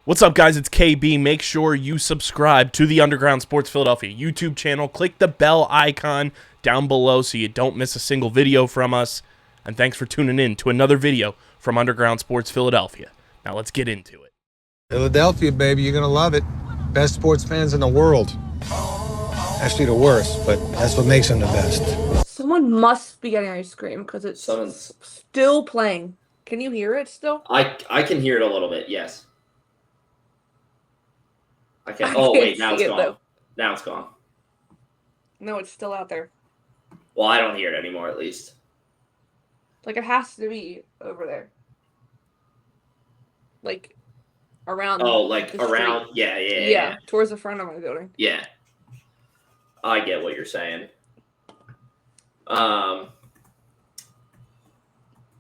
What's up, guys? It's KB. Make sure you subscribe to the Underground Sports Philadelphia YouTube channel. Click the bell icon down below so you don't miss a single video from us. And thanks for tuning in to another video from Underground Sports Philadelphia. Now let's get into it. Philadelphia, baby, you're gonna love it. Best sports fans in the world. Actually, the worst, but that's what makes them the best. Someone must be getting ice cream because it's still playing. Can you hear it still? I can hear it a little bit, yes. I can. Oh, wait, now it's gone. Though. Now it's gone. No, it's still out there. Well, I don't hear it anymore, at least. Like, it has to be over there. Like, around. Oh, like around? Street. Yeah. Towards the front of my building. Yeah. I get what you're saying. Hello,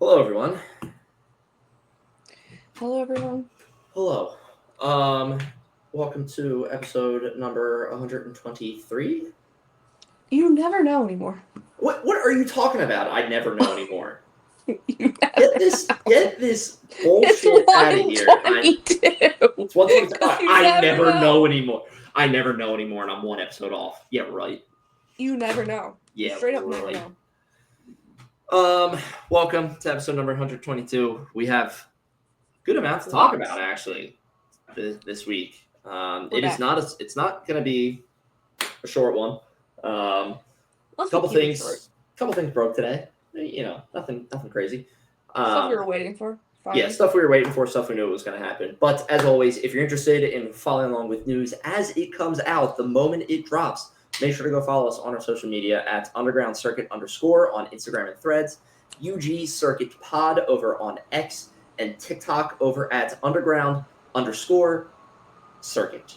everyone. Hello, everyone. Hello. Welcome to episode number 123. You never know anymore. What are you talking about? I never know anymore. Get this bullshit out of here. It's 122. I never know anymore. I never know anymore, and I'm one episode off. Yeah, right. You never know. Yeah, straight up really. never know. Welcome to episode number 122. We have good amount to talk about actually this week. It's not going to be a short one. A couple things broke today. You know, nothing crazy. Stuff we were waiting for. Finally. Yeah, stuff we were waiting for, stuff we knew was going to happen. But as always, if you're interested in following along with news as it comes out, the moment it drops, make sure to go follow us on our social media at @undergroundcircuit_ on Instagram and Threads, UG Circuit Pod over on X, and TikTok over at _circuit.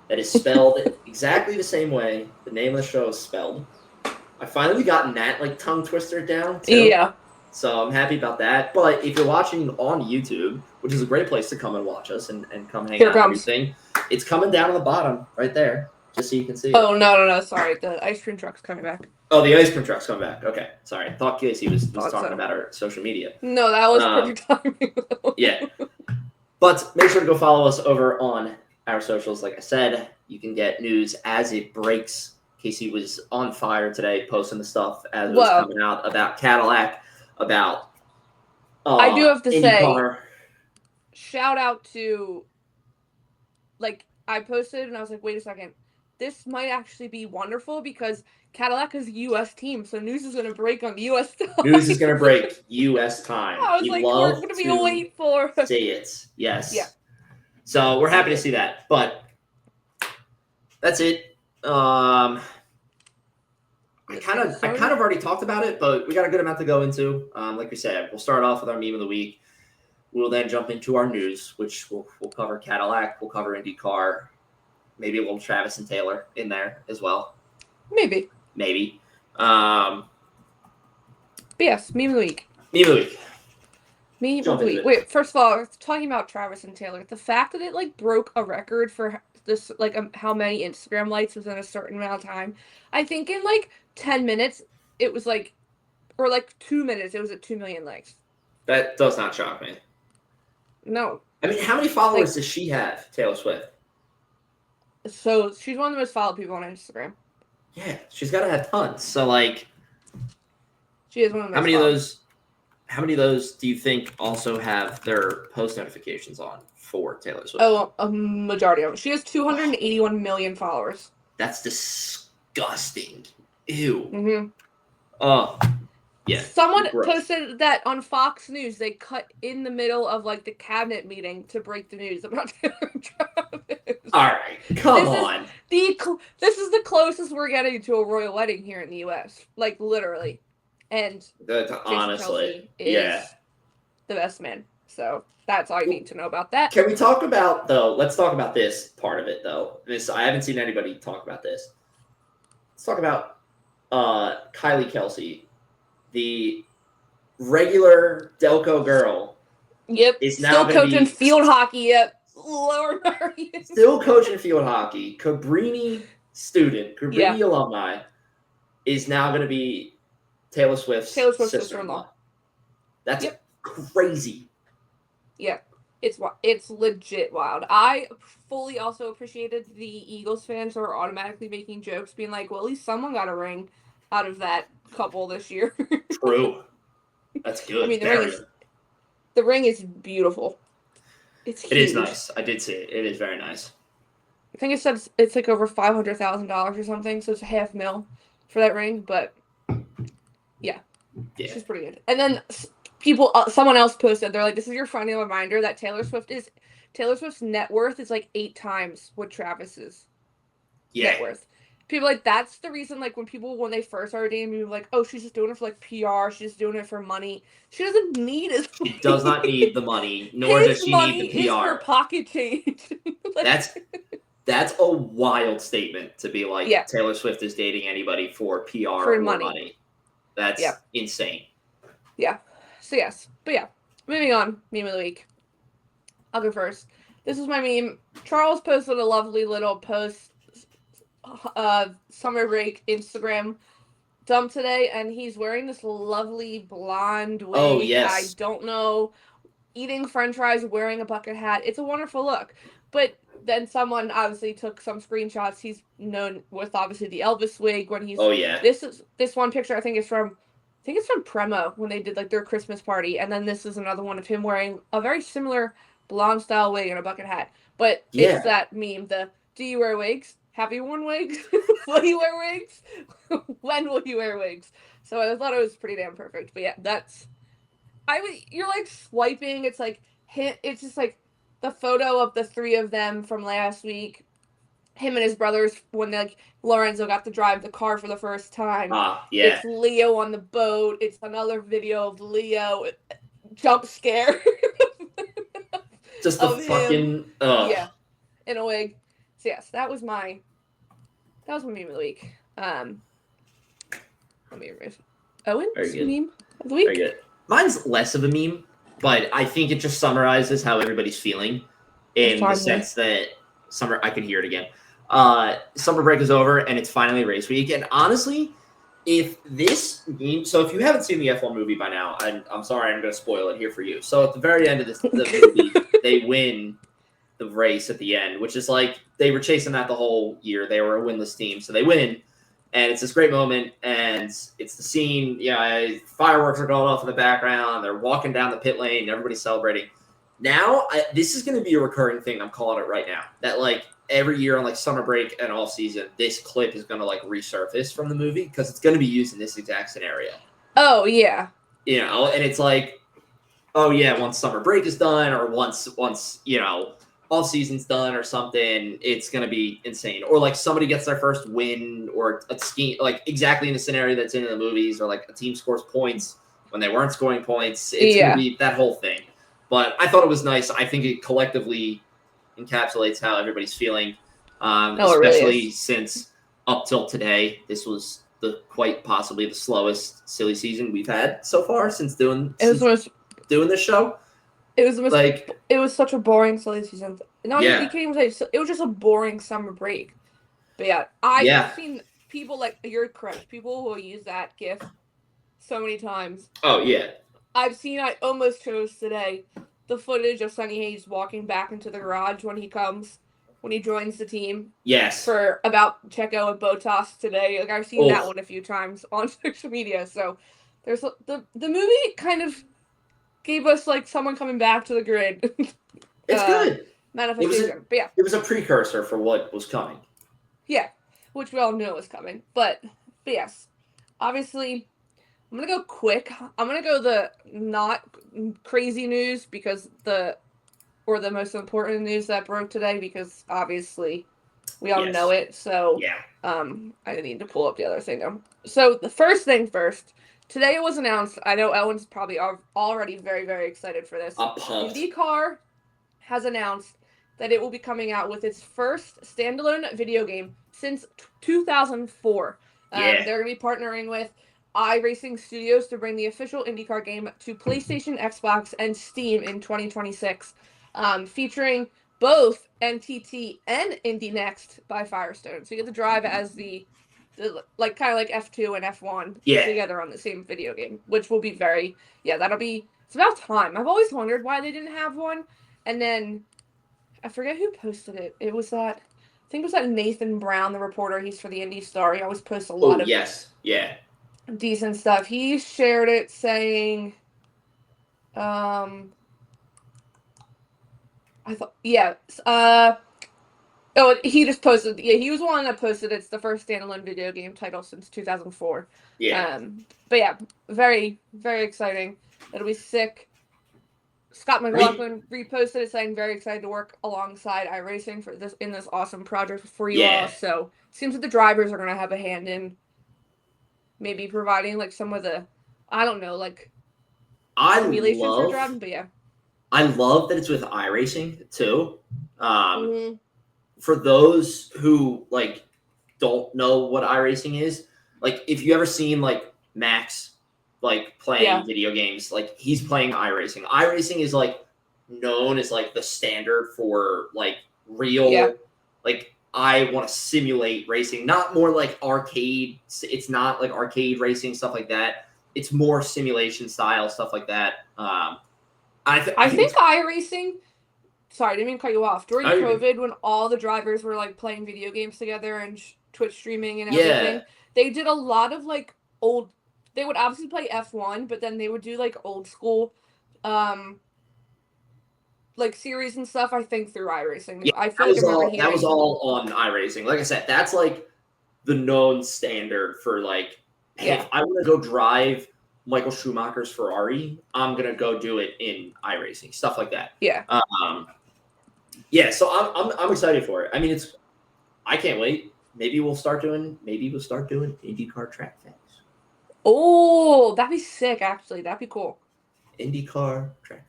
That is spelled exactly the same way the name of the show is spelled. I finally gotten that tongue twister down too. Yeah. So I'm happy about that. But if you're watching on YouTube, which is a great place to come and watch us and come hang out and everything, it's coming down on the bottom right there, just so you can see it. Oh, no. Sorry. The ice cream truck's coming back. Oh, the ice cream truck's coming back. Okay. Sorry. I thought Casey was talking about our social media. No, that was perfect timing. Yeah. But make sure to go follow us over on our socials. Like I said, you can get news as it breaks. Casey was on fire today, posting the stuff as it was coming out about Cadillac, about I do have to IndyCar. say, shout out to, I posted and I was like, wait a second, this might actually be wonderful because Cadillac is a U.S. team, so news is going to break on U.S. time. News is going to break U.S. time. I was like, we're going to be waiting for. See it, yes. Yeah. So we're happy to see that, but that's it. I kind of already talked about it, but we got a good amount to go into. Like we said, we'll start off with our meme of the week. We'll then jump into our news, which we'll cover Cadillac, we'll cover IndyCar, maybe a little Travis and Taylor in there as well. Maybe. But yes, meme of the week. Wait, first of all, talking about Travis and Taylor, the fact that it broke a record for this, how many Instagram likes within a certain amount of time. I think in 10 minutes, it was or 2 minutes, it was at 2 million likes. That does not shock me. No. I mean, how many followers does she have, Taylor Swift? So she's one of the most followed people on Instagram. Yeah, she's got to have tons. So she is one of the most How many of those do you think also have their post notifications on for Taylor Swift? Oh, a majority of them. She has 281 million followers. That's disgusting. Ew. Mm-hmm. Oh, yeah. Someone posted that on Fox News. They cut in the middle of the cabinet meeting to break the news about Taylor and Travis. All right, come on. This is the closest we're getting to a royal wedding here in the U.S. Literally. And honestly, is the best man. So that's all you need to know about that. Can we talk about let's talk about this part of it though. I haven't seen anybody talk about this. Let's talk about Kylie Kelsey, the regular Delco girl. Yep. Is now still coaching field hockey at Lower Merion. Still coaching field hockey. Cabrini alumni is now going to be Taylor Swift's sister-in-law. That's crazy. Yeah. It's legit wild. I fully also appreciated the Eagles fans who are automatically making jokes, being like, "Well, at least someone got a ring out of that couple this year." True. That's good. I mean, Very. the ring is beautiful. It's huge. It is nice. I did see it. It is very nice. I think it says it's like over $500,000 or something, so it's $500,000 for that ring. But yeah, she's pretty good. And then someone else posted, they're like, "This is your friendly reminder that Taylor Swift's net worth is like 8 times what Travis's net worth." People like, that's the reason, like, when they first started dating, we were like, "Oh, she's just doing it for like PR. She's just doing it for money." She doesn't need it. She does not need the money, nor does she need the PR. His money is her pocket change. That's a wild statement to be like, Taylor Swift is dating anybody for PR or money. That's insane. Yeah. So yes. But yeah. Moving on. Meme of the week. I'll go first. This is my meme. Charles posted a lovely little post summer break Instagram dump today, and he's wearing this lovely blonde wig. Oh, yes. I don't know. Eating french fries, wearing a bucket hat. It's a wonderful look. But then someone obviously took some screenshots. He's known with obviously the Elvis wig when he's. Oh yeah. This one picture I think it's from Premo when they did like their Christmas party, and then this is another one of him wearing a very similar blonde style wig and a bucket hat. But it's that meme. Do you wear wigs? Have you worn wigs? Will you wear wigs? When will you wear wigs? So I thought it was pretty damn perfect. But yeah, you're like swiping. It's like it's just like the photo of the 3 of them from last week. Him and his brothers when like Lorenzo got to drive the car for the first time. It's Leo on the boat. It's another video of Leo jump scare. Just the fucking in a wig. So yes, that was my meme of the week. Let me erase Owen's meme of the week. Very good. Mine's less of a meme, but I think it just summarizes how everybody's feeling in the sense that I could hear it again. Summer break is over and it's finally race week. And honestly, if this meme, so if you haven't seen the F1 movie by now, I'm sorry, I'm going to spoil it here for you. So at the very end of the movie, they win the race at the end, which is like they were chasing that the whole year. They were a winless team, so they win, and it's this great moment. And it's the scene, fireworks are going off in the background. They're walking down the pit lane, everybody's celebrating. Now, this is going to be a recurring thing. I'm calling it right now. That like every year on like summer break and off season, this clip is going to like resurface from the movie because it's going to be used in this exact scenario. Oh yeah. And it's like, oh yeah, once summer break is done, or once off season's done or something, it's going to be insane. Or like somebody gets their first win, or a ski, like exactly in the scenario that's in the movies, or like a team scores points when they weren't scoring points. It's going to be that whole thing. But I thought it was nice. I think it collectively encapsulates how everybody's feeling, especially really since up till today, this was quite possibly the slowest silly season we've had so far since doing this show. It was such a boring silly season. You can't even say it was just a boring summer break. But yeah, I've seen people like, you're correct, people who use that GIF so many times. Oh yeah. I almost chose today the footage of Sonny Hayes walking back into the garage when he joins the team. Yes. For about Checo and Bottas today. Like I've seen that one a few times on social media. So there's the movie kind of gave us like someone coming back to the grid. It's good. Manifestation. But yeah. It was a precursor for what was coming. Yeah. Which we all knew was coming. But yes. Obviously, I'm going to go quick. I'm going to go the not crazy news or the most important news that broke today, because obviously we all know it. So I need to pull up the other thing though. So the first thing first, today it was announced, I know Owen's probably already very, very excited for this. IndyCar has announced that it will be coming out with its first standalone video game since 2004. They're going to be partnering with iRacing Studios to bring the official IndyCar game to PlayStation, Xbox, and Steam in 2026, featuring both NTT and Indy Next by Firestone. So you get to drive as the like kind of like F2 and F1 together on the same video game, which will be it's about time. I've always wondered why they didn't have one, And then I forget who posted it. It was that I think it was that Nathan Brown, the reporter. He's for the Indy Star. He always posts a lot of decent stuff. He shared it saying, I thought, yeah, oh, he just posted. Yeah, he was the one that posted. It's the first standalone video game title since 2004. Yeah. But yeah, very, very exciting. It'll be sick. Scott McLaughlin reposted it saying very excited to work alongside iRacing for this in this awesome project for you all. So seems like the drivers are gonna have a hand in maybe providing like some of the simulations for driving. But yeah, I love that it's with iRacing too. For those who like don't know what iRacing is, like if you ever seen like Max like playing video games, like he's playing iRacing. iRacing is like known as like the standard for like real like I want to simulate racing, not more like arcade. It's not like arcade racing stuff like that. It's more simulation style stuff like that. I think iRacing. Sorry, I didn't mean to cut you off. During COVID, when all the drivers were like playing video games together and Twitch streaming and everything, they did a lot of like old. They would obviously play F1, but then they would do like old school, like series and stuff. I think through iRacing. Yeah, I feel that was all on iRacing. Like I said, that's like the known standard for like, hey, if I want to go drive Michael Schumacher's Ferrari, I'm gonna go do it in iRacing, stuff like that. Yeah. So I'm excited for it. I mean, I can't wait. Maybe we'll start doing IndyCar track facts. Oh, that'd be sick. Actually, that'd be cool. IndyCar track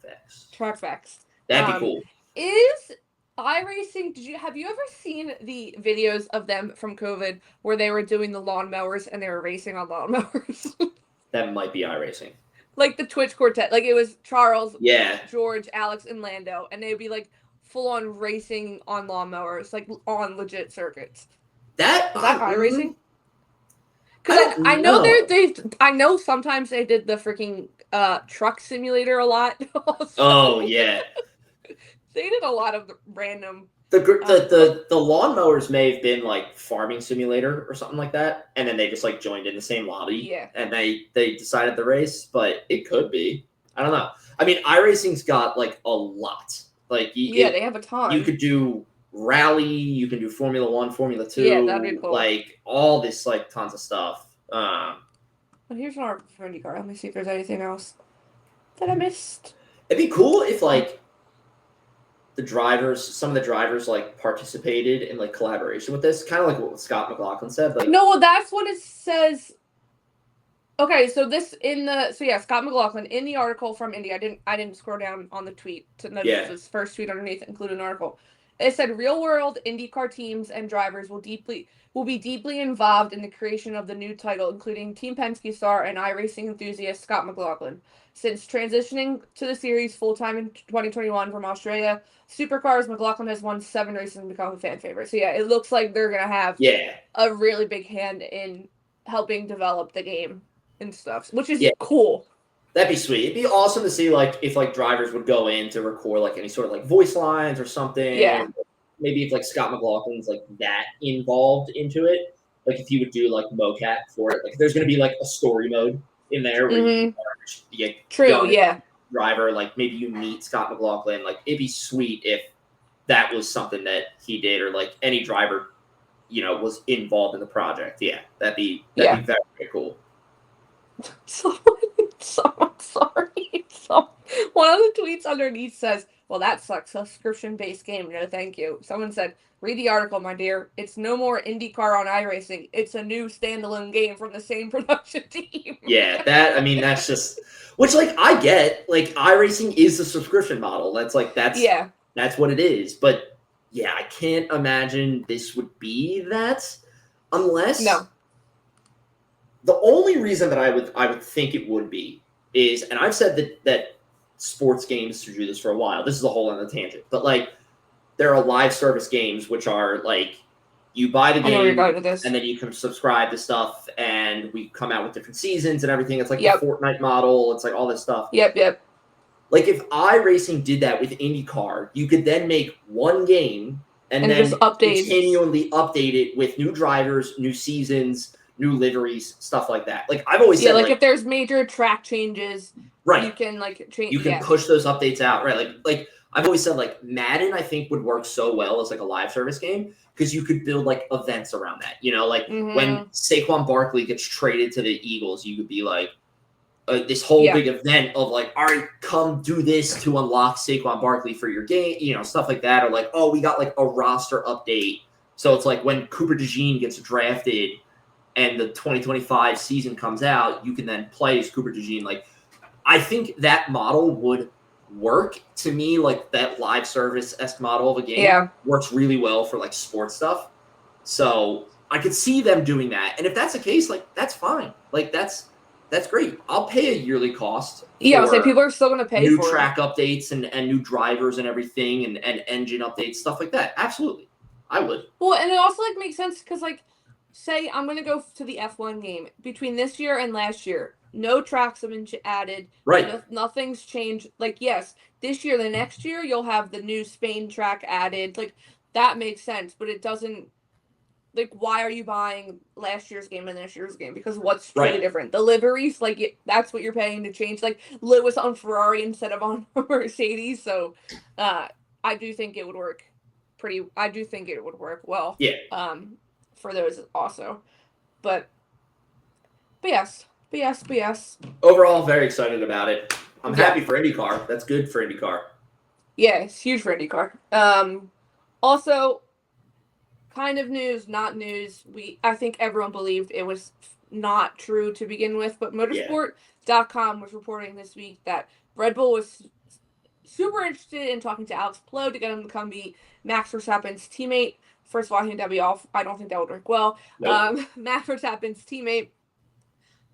facts. That'd be cool. Is iRacing? Have you ever seen the videos of them from COVID where they were doing the lawnmowers and they were racing on lawnmowers? That might be iRacing. Like the Twitch quartet. Like it was Charles, yeah, George, Alex, and Lando, and they'd be like full on racing on lawnmowers, like on legit circuits. Was that iRacing? Because I know I know sometimes they did the freaking truck simulator a lot. Also. Oh yeah. They did a lot of random. The lawnmowers may have been like farming simulator or something like that, and then they just like joined in the same lobby. Yeah. And they decided the race, but it could be. I don't know. I mean, iRacing's got like a lot. Like they have a ton. You could do rally, you can do Formula 1, Formula 2. Yeah, that'd be cool. Like all this, like tons of stuff. But here's our IndyCar. Let me see if there's anything else that I missed. It'd be cool if like some of the drivers like participated in like collaboration with this, kind of like what Scott McLaughlin said. Like, no, well, that's what it says. Okay, so Scott McLaughlin in the article from Indy. I didn't scroll down on the tweet to notice his first tweet underneath included an article. It said real world IndyCar teams and drivers will be deeply involved in the creation of the new title, including Team Penske star and iRacing enthusiast Scott McLaughlin. Since transitioning to the series full-time in 2021 from Australia Supercars, McLaughlin has won 7 races and become a fan favorite. So yeah, it looks like they're going to have a really big hand in helping develop the game and stuff, which is cool. That'd be sweet. It'd be awesome to see like if like drivers would go in to record like any sort of like voice lines or something. Yeah. Maybe if like Scott McLaughlin's like that involved into it, like if he would do like mocap for it, like there's going to be like a story mode in there where you get driver, like maybe you meet Scott McLaughlin. Like it'd be sweet if that was something that he did, or like any driver, was involved in the project. Yeah, that'd be very, very cool. Sorry. One of the tweets underneath says, "Well, that sucks. Subscription-based game. No, thank you." Someone said, "Read the article, my dear. It's no more IndyCar on iRacing. It's a new standalone game from the same production team." Yeah, that's just which like I get. Like iRacing is the subscription model. That's what it is. But yeah, I can't imagine this would be that unless The only reason that I would think it would be is, and I've said that sports games should do this for a while. This is a whole other tangent, but like there are live service games which are like you buy the game and then you can subscribe to stuff, and we come out with different seasons and everything. It's like the Fortnite model. It's like all this stuff. Yep. Like if iRacing did that with IndyCar, you could then make one game and then just continually update it with new drivers, new seasons, new liveries, stuff like that. Like I've always said, like if there's major track changes, right, you can like change. You can push those updates out, right? Like I've always said, like Madden, I think would work so well as like a live service game because you could build like events around that. You know, like when Saquon Barkley gets traded to the Eagles, you could be like this whole big event of like, all right, come do this to unlock Saquon Barkley for your game, you know, stuff like that. Or like, oh, we got like a roster update. So it's like when Cooper DeJean gets drafted and the 2025 season comes out, you can then play as Cooper DeJean. Like, I think that model would work to me. Like that live service-esque model of a game works really well for like sports stuff. So I could see them doing that. And if that's the case, like that's fine. Like that's great. I'll pay a yearly cost. Yeah, I was like people are still going to pay new for track updates and new drivers and everything and engine updates, stuff like that. Absolutely. I would. Well, and it also like makes sense because like say I'm going to go to the F1 game between this year and last year. No tracks have been added. Right. Nothing's changed. Like, yes, this year, the next year, you'll have the new Spain track added. Like, that makes sense, but it doesn't. Like, why are you buying last year's game and this year's game? Because what's truly different? The liveries, like, that's what you're paying to change. Like, Lewis on Ferrari instead of on Mercedes. So, I do think it would work I do think it would work well. Yeah. For those also. But yes. But yes. Overall, very excited about it. I'm happy for IndyCar. That's good for IndyCar. Yeah, it's huge for IndyCar. Also, kind of news, not news. I think everyone believed it was not true to begin with, but Motorsport.com was reporting this week that Red Bull was super interested in talking to Alex Palou to get him to come be Max Verstappen's teammate. First of all, I think that'd be off. I don't think that would work well. Nope. Max Verstappen's teammate.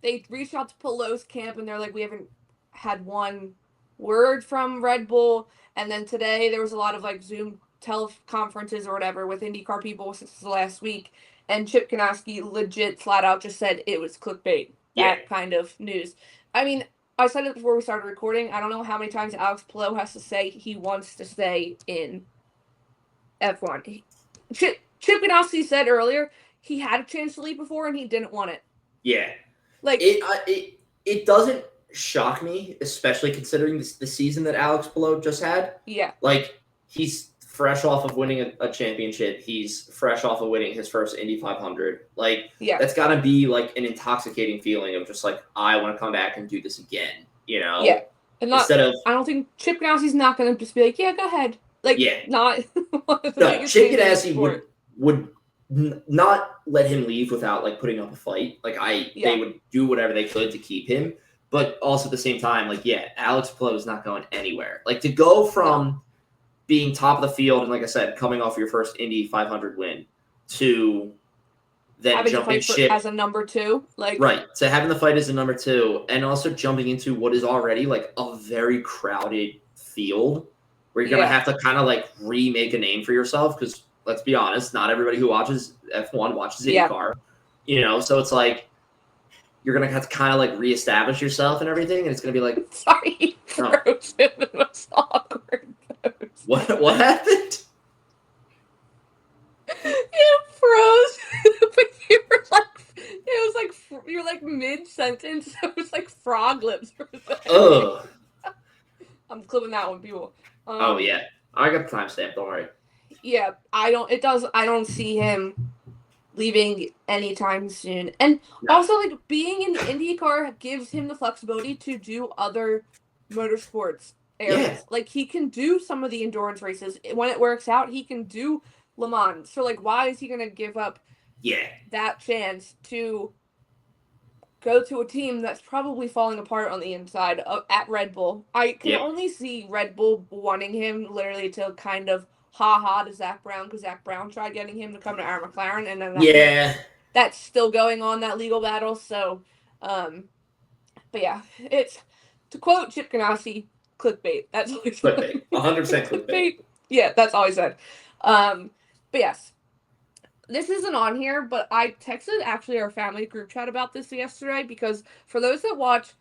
They reached out to Palou's camp, and they're like, we haven't had one word from Red Bull. And then today, there was a lot of, like, Zoom teleconferences or whatever with IndyCar people since the last week. And Chip Ganassi legit flat out just said it was clickbait. That kind of news. I mean, I said it before we started recording. I don't know how many times Alex Palou has to say he wants to stay in F1. Chip Ganassi said earlier he had a chance to leave before, and he didn't want it. Yeah. Like it doesn't shock me, especially considering the season that Alex Palou just had. Yeah. Like he's fresh off of winning a championship. He's fresh off of winning his first Indy 500. Like that's got to be like an intoxicating feeling of just like I want to come back and do this again. You know. Yeah. And instead of I don't think Chip Ganassi's not going to just be like, yeah, go ahead. Like not. No, Chip Ganassi would not let him leave without like putting up a fight. Like they would do whatever they could to keep him, but also at the same time, like Alex Palou is not going anywhere. Like to go from being top of the field and like I said, coming off your first Indy 500 win to then having jumping ship as a number 2, like to having the fight as a number 2, and also jumping into what is already like a very crowded field where you're gonna have to kind of like remake a name for yourself because. Let's be honest, not everybody who watches F1 watches IndyCar. You know, so it's like you're gonna have to kind of like reestablish yourself and everything, and it's gonna be like sorry, froze in the most awkward pose. What happened? You froze, but you were like it was like you're like mid sentence, so it was like frog lips for a second. Ugh. I'm clipping that one, people. Oh yeah, I got the timestamp. Don't worry. Yeah, I don't see him leaving anytime soon. And also, like, being in IndyCar gives him the flexibility to do other motorsports areas. Yeah. Like, he can do some of the endurance races. When it works out, he can do Le Mans. So, like, why is he going to give up that chance to go to a team that's probably falling apart on the inside at Red Bull? I can only see Red Bull wanting him literally to kind of to Zach Brown because Zach Brown tried getting him to come to our McLaren, and then that's still going on, that legal battle. So, but yeah, it's to quote Chip Ganassi, clickbait. That's all he said. Clickbait, 100% clickbait. Yeah, that's all he said. But yes, this isn't on here, but I texted actually our family group chat about this yesterday because for those that watch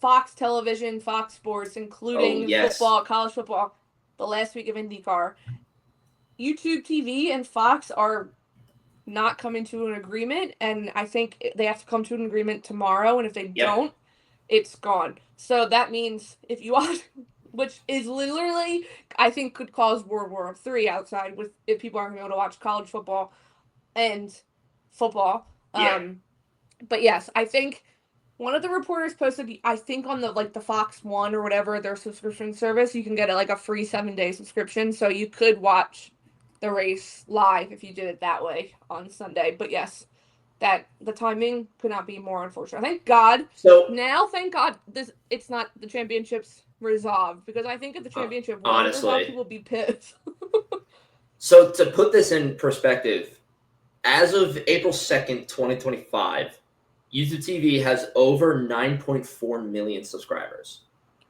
Fox Television, Fox Sports, including football, college football, the last week of IndyCar. YouTube TV and Fox are not coming to an agreement, and I think they have to come to an agreement tomorrow, and if they don't, it's gone. So that means if you watch, which is literally, I think, could cause World War III outside if people aren't able to watch college football and football. But yes, I think one of the reporters posted, I think on the Fox One or whatever, their subscription service, you can get a free 7-day subscription, so you could watch the race live if you did it that way on Sunday. But yes, that the timing could not be more unfortunate. Thank God. So now, thank God, it's not the championship's resolved, because I think if the championship was resolved, people would be pissed. So to put this in perspective, as of April 2nd, 2025, YouTube TV has over 9.4 million subscribers.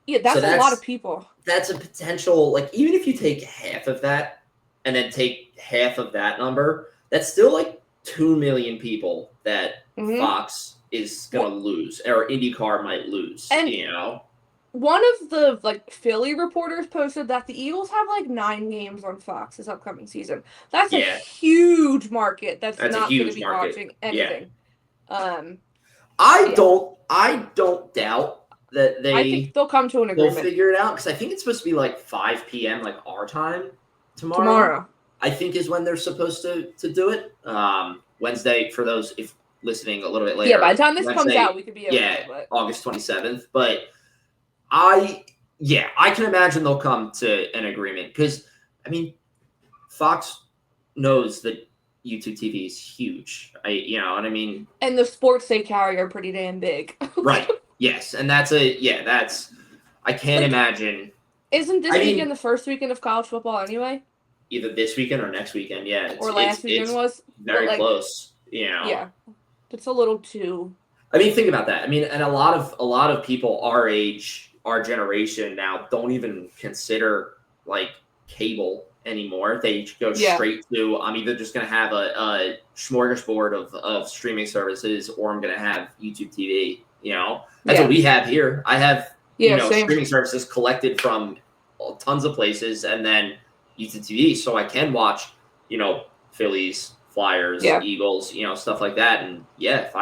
Yeah, that's a lot of people. That's a potential, even if you take half of that and then take half of that number, that's still 2 million people that Fox is going to lose, or IndyCar might lose, and one of the Philly reporters posted that the Eagles have 9 games on Fox this upcoming season. That's a huge market. That's not going to be watching anything. I don't doubt that I think they'll come to an agreement. They'll figure it out, because I think it's supposed to be 5 p.m. our time tomorrow. I think is when they're supposed to do it. Wednesday, for those if listening a little bit later. Yeah, by the time this comes out, we could be August 27th. But I can imagine they'll come to an agreement, because Fox knows that YouTube TV is huge. You know what I mean? And the sports they carry are pretty damn big. Right. Yes. And that's I can't imagine. Isn't this weekend the first weekend of college football anyway? Either this weekend or next weekend, or last weekend was very close. Yeah, it's a little too. Think about that. And a lot of people our age, our generation now, don't even consider cable anymore. They go straight to, I'm either just going to have a smorgasbord of streaming services, or I'm going to have YouTube TV. That's what we have here. I have streaming services collected from tons of places, and then YouTube TV, so I can watch, Phillies, Flyers, Eagles, stuff like that. And if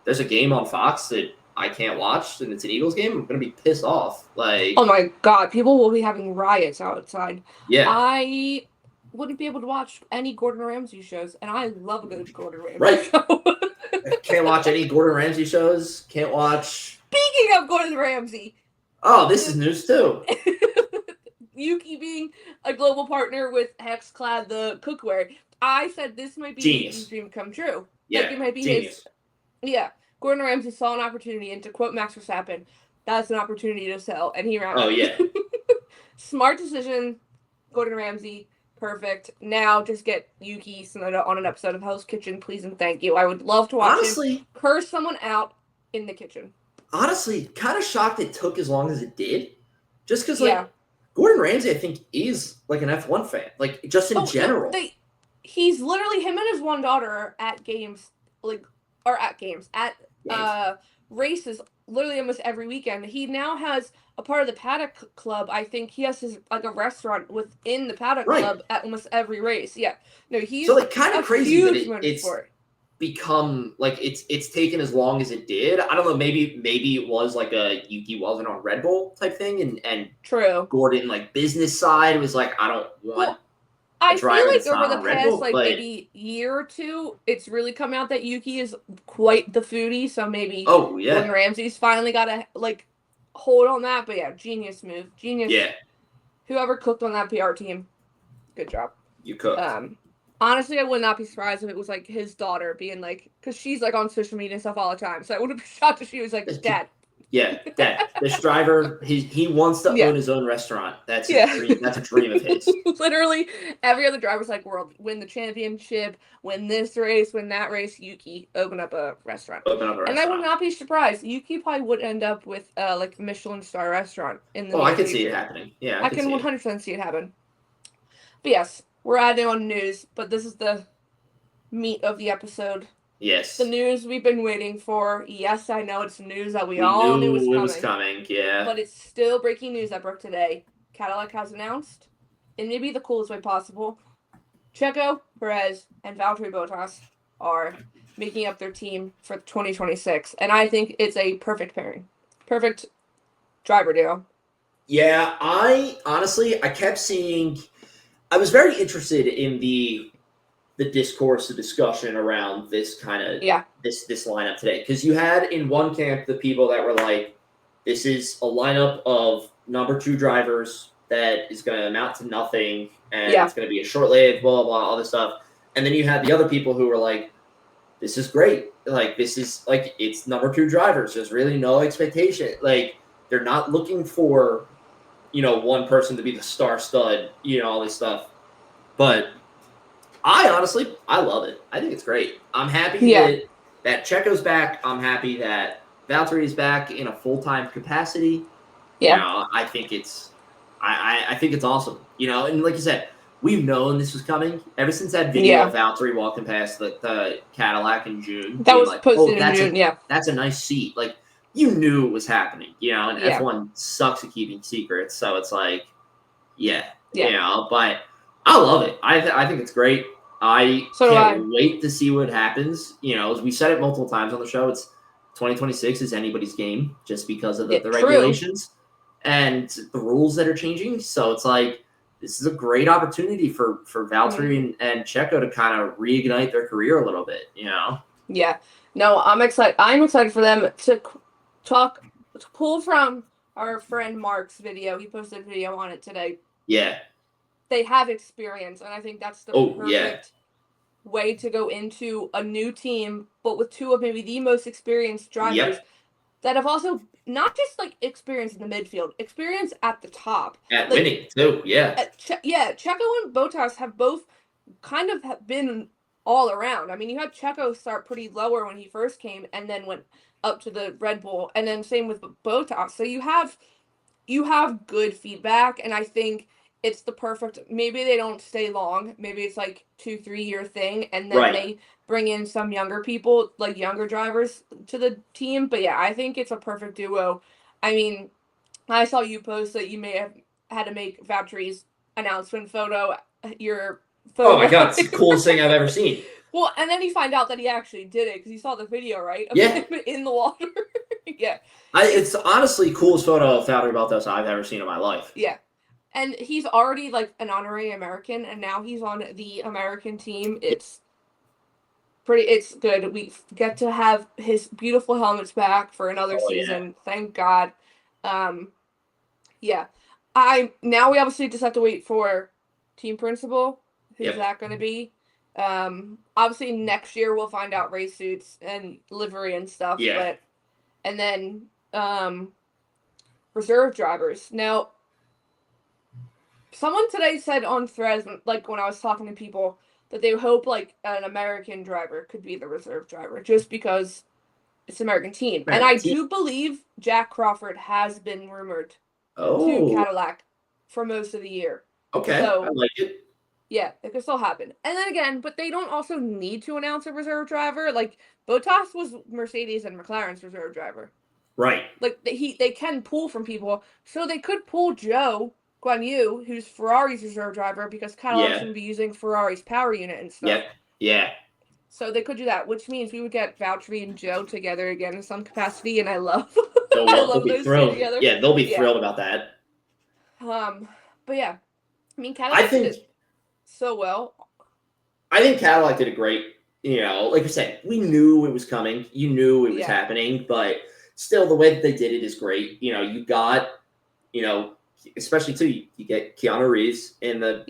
there's a game on Fox that I can't watch and it's an Eagles game, I'm gonna be pissed off. Oh my God, people will be having riots outside. Yeah, I wouldn't be able to watch any Gordon Ramsay shows, and I love a good Gordon Ramsay show. Can't watch any Gordon Ramsay shows. Can't watch. Speaking of Gordon Ramsay. Oh, this is news too. Yuki being a global partner with Hexclad, the cookware. I said this might be his dream come true. Yeah, it might be genius. Yeah, Gordon Ramsay saw an opportunity, and to quote MaxVerstappen, that's an opportunity to sell, and he ran. Oh yeah. Smart decision, Gordon Ramsay. Perfect. Now just get Yuki Tsunoda on an episode of Hell's Kitchen, please and thank you. I would love to watch him curse someone out in the kitchen. Honestly, kind of shocked it took as long as it did. Just because, Gordon Ramsay, I think, is an F1 fan. Just in general. He's literally, him and his one daughter are at games, races literally almost every weekend. He now has a part of the Paddock Club. I think he has his a restaurant within the Paddock Club at almost every race. Yeah, no, he's kind of crazy that it's become it's taken as long as it did. I don't know. Maybe it was a Yuki wasn't on Red Bull type thing, and true. Gordon business side was I don't want. I feel over the past maybe year or two, it's really come out that Yuki is quite the foodie. So maybe Gordon Ramsay's finally got to hold on that. But yeah, genius move, genius. Yeah. Whoever cooked on that PR team, good job. You cooked. Honestly, I would not be surprised if it was his daughter being because she's on social media and stuff all the time. So I wouldn't be shocked if she was Dad. Yeah, Dad. This driver, he wants to own his own restaurant. That's a dream. That's a dream of his. Literally, every other driver's world, win the championship, win this race, win that race. Yuki, open up a restaurant. And I would not be surprised. Yuki probably would end up with Michelin star restaurant in the. Oh, I can see it happening. Yeah, I can 100% see it happen. But yes, we're adding on news, but this is the meat of the episode. Yes. The news we've been waiting for. Yes, I know it's news that we We all knew knew it was was coming. coming. Yeah. But it's still breaking news that broke today. Cadillac has announced, in maybe the coolest way possible, Checo, Perez, and Valtteri Bottas are making up their team for 2026. And I think it's a perfect pairing. Perfect driver duo. Yeah, I kept seeing. I was very interested in the discourse, the discussion around this kind of this lineup today, because you had in one camp the people that were like, this is a lineup of number 2 drivers that is going to amount to nothing, and it's going to be a short-lived, blah, blah, blah, all this stuff. And then you had the other people who were like, this is great. Like, this is, like, it's number 2 drivers. There's really no expectation. Like, they're not looking for, one person to be the star stud, all this stuff. But I love it. I think it's great. I'm happy that Checo's back. I'm happy that Valtteri is back in a full-time capacity. Yeah. I think it's I think it's awesome. And like you said, we've known this was coming ever since that video of Valtteri walking past the Cadillac in June. That was posted in June, That's a nice seat. Like, you knew it was happening, and F1 sucks at keeping secrets, so it's like, but I love it. I think it's great. I can't wait to see what happens. As we said it multiple times on the show, it's 2026 is anybody's game just because of the regulations and the rules that are changing. So it's like, this is a great opportunity for Valtteri and Checo to kind of reignite their career a little bit, Yeah. No, I'm excited. I'm excited for them to pull from our friend Mark's video. He posted a video on it today. Yeah. They have experience, and I think that's the perfect way to go into a new team, but with 2 of maybe the most experienced drivers that have also not just like experience in the midfield, experience at the top. At winning too, Checo and Bottas have both kind of been all around. I mean, you had Checo start pretty lower when he first came and then went up to the Red Bull, and then same with Bottas. So you have good feedback, and I think it's the perfect. Maybe they don't stay long. Maybe it's like 2-3 year thing, and then they bring in some younger people, like younger drivers, to the team. But yeah, I think it's a perfect duo. I mean, I saw you post that you may have had to make Valtteri's announcement photo your photo. Oh my god, it's the coolest thing I've ever seen. Well, and then you find out that he actually did it because you saw the video, right? Of him in the water. It's honestly coolest photo of Valtteri Bottas I've ever seen in my life. Yeah. And he's already like an honorary American, and now he's on the American team. It's good. We get to have his beautiful helmets back for another season. Yeah. Thank God. Now we obviously just have to wait for team principal. Who's that going to be? Obviously next year we'll find out race suits and livery and stuff. Yeah. And then reserve drivers. Now, someone today said on Threads, like when I was talking to people, that they hope like an American driver could be the reserve driver just because it's an American team. And I do believe Jack Crawford has been rumored to Cadillac for most of the year. Okay, so, I like it. Yeah, it could still happen. And then again, but they don't also need to announce a reserve driver. Like, Bottas was Mercedes and McLaren's reserve driver. Right. Like, they can pull from people. So they could pull Joe Guan Yu, who's Ferrari's reserve driver, because Cadillac's going to be using Ferrari's power unit and stuff. Yeah. So they could do that, which means we would get Valtteri and Joe together again in some capacity, and I love they'll be thrilled. Together. Yeah, they'll be thrilled about that. But yeah. I mean, Cadillac did so well. I think Cadillac did a great, like I said, we knew it was coming. You knew it was happening, but still the way that they did it is great. You got, especially too, you get Keanu Reeves in the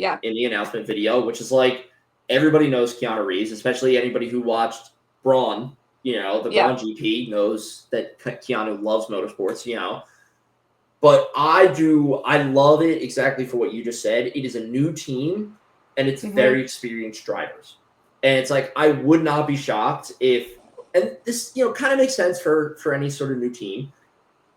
announcement video, which is like, everybody knows Keanu Reeves, especially anybody who watched Braun, the Braun GP knows that Keanu loves motorsports, But I love it exactly for what you just said. It is a new team, and it's very experienced drivers. And it's like, I would not be shocked if, and this, kind of makes sense for any sort of new team,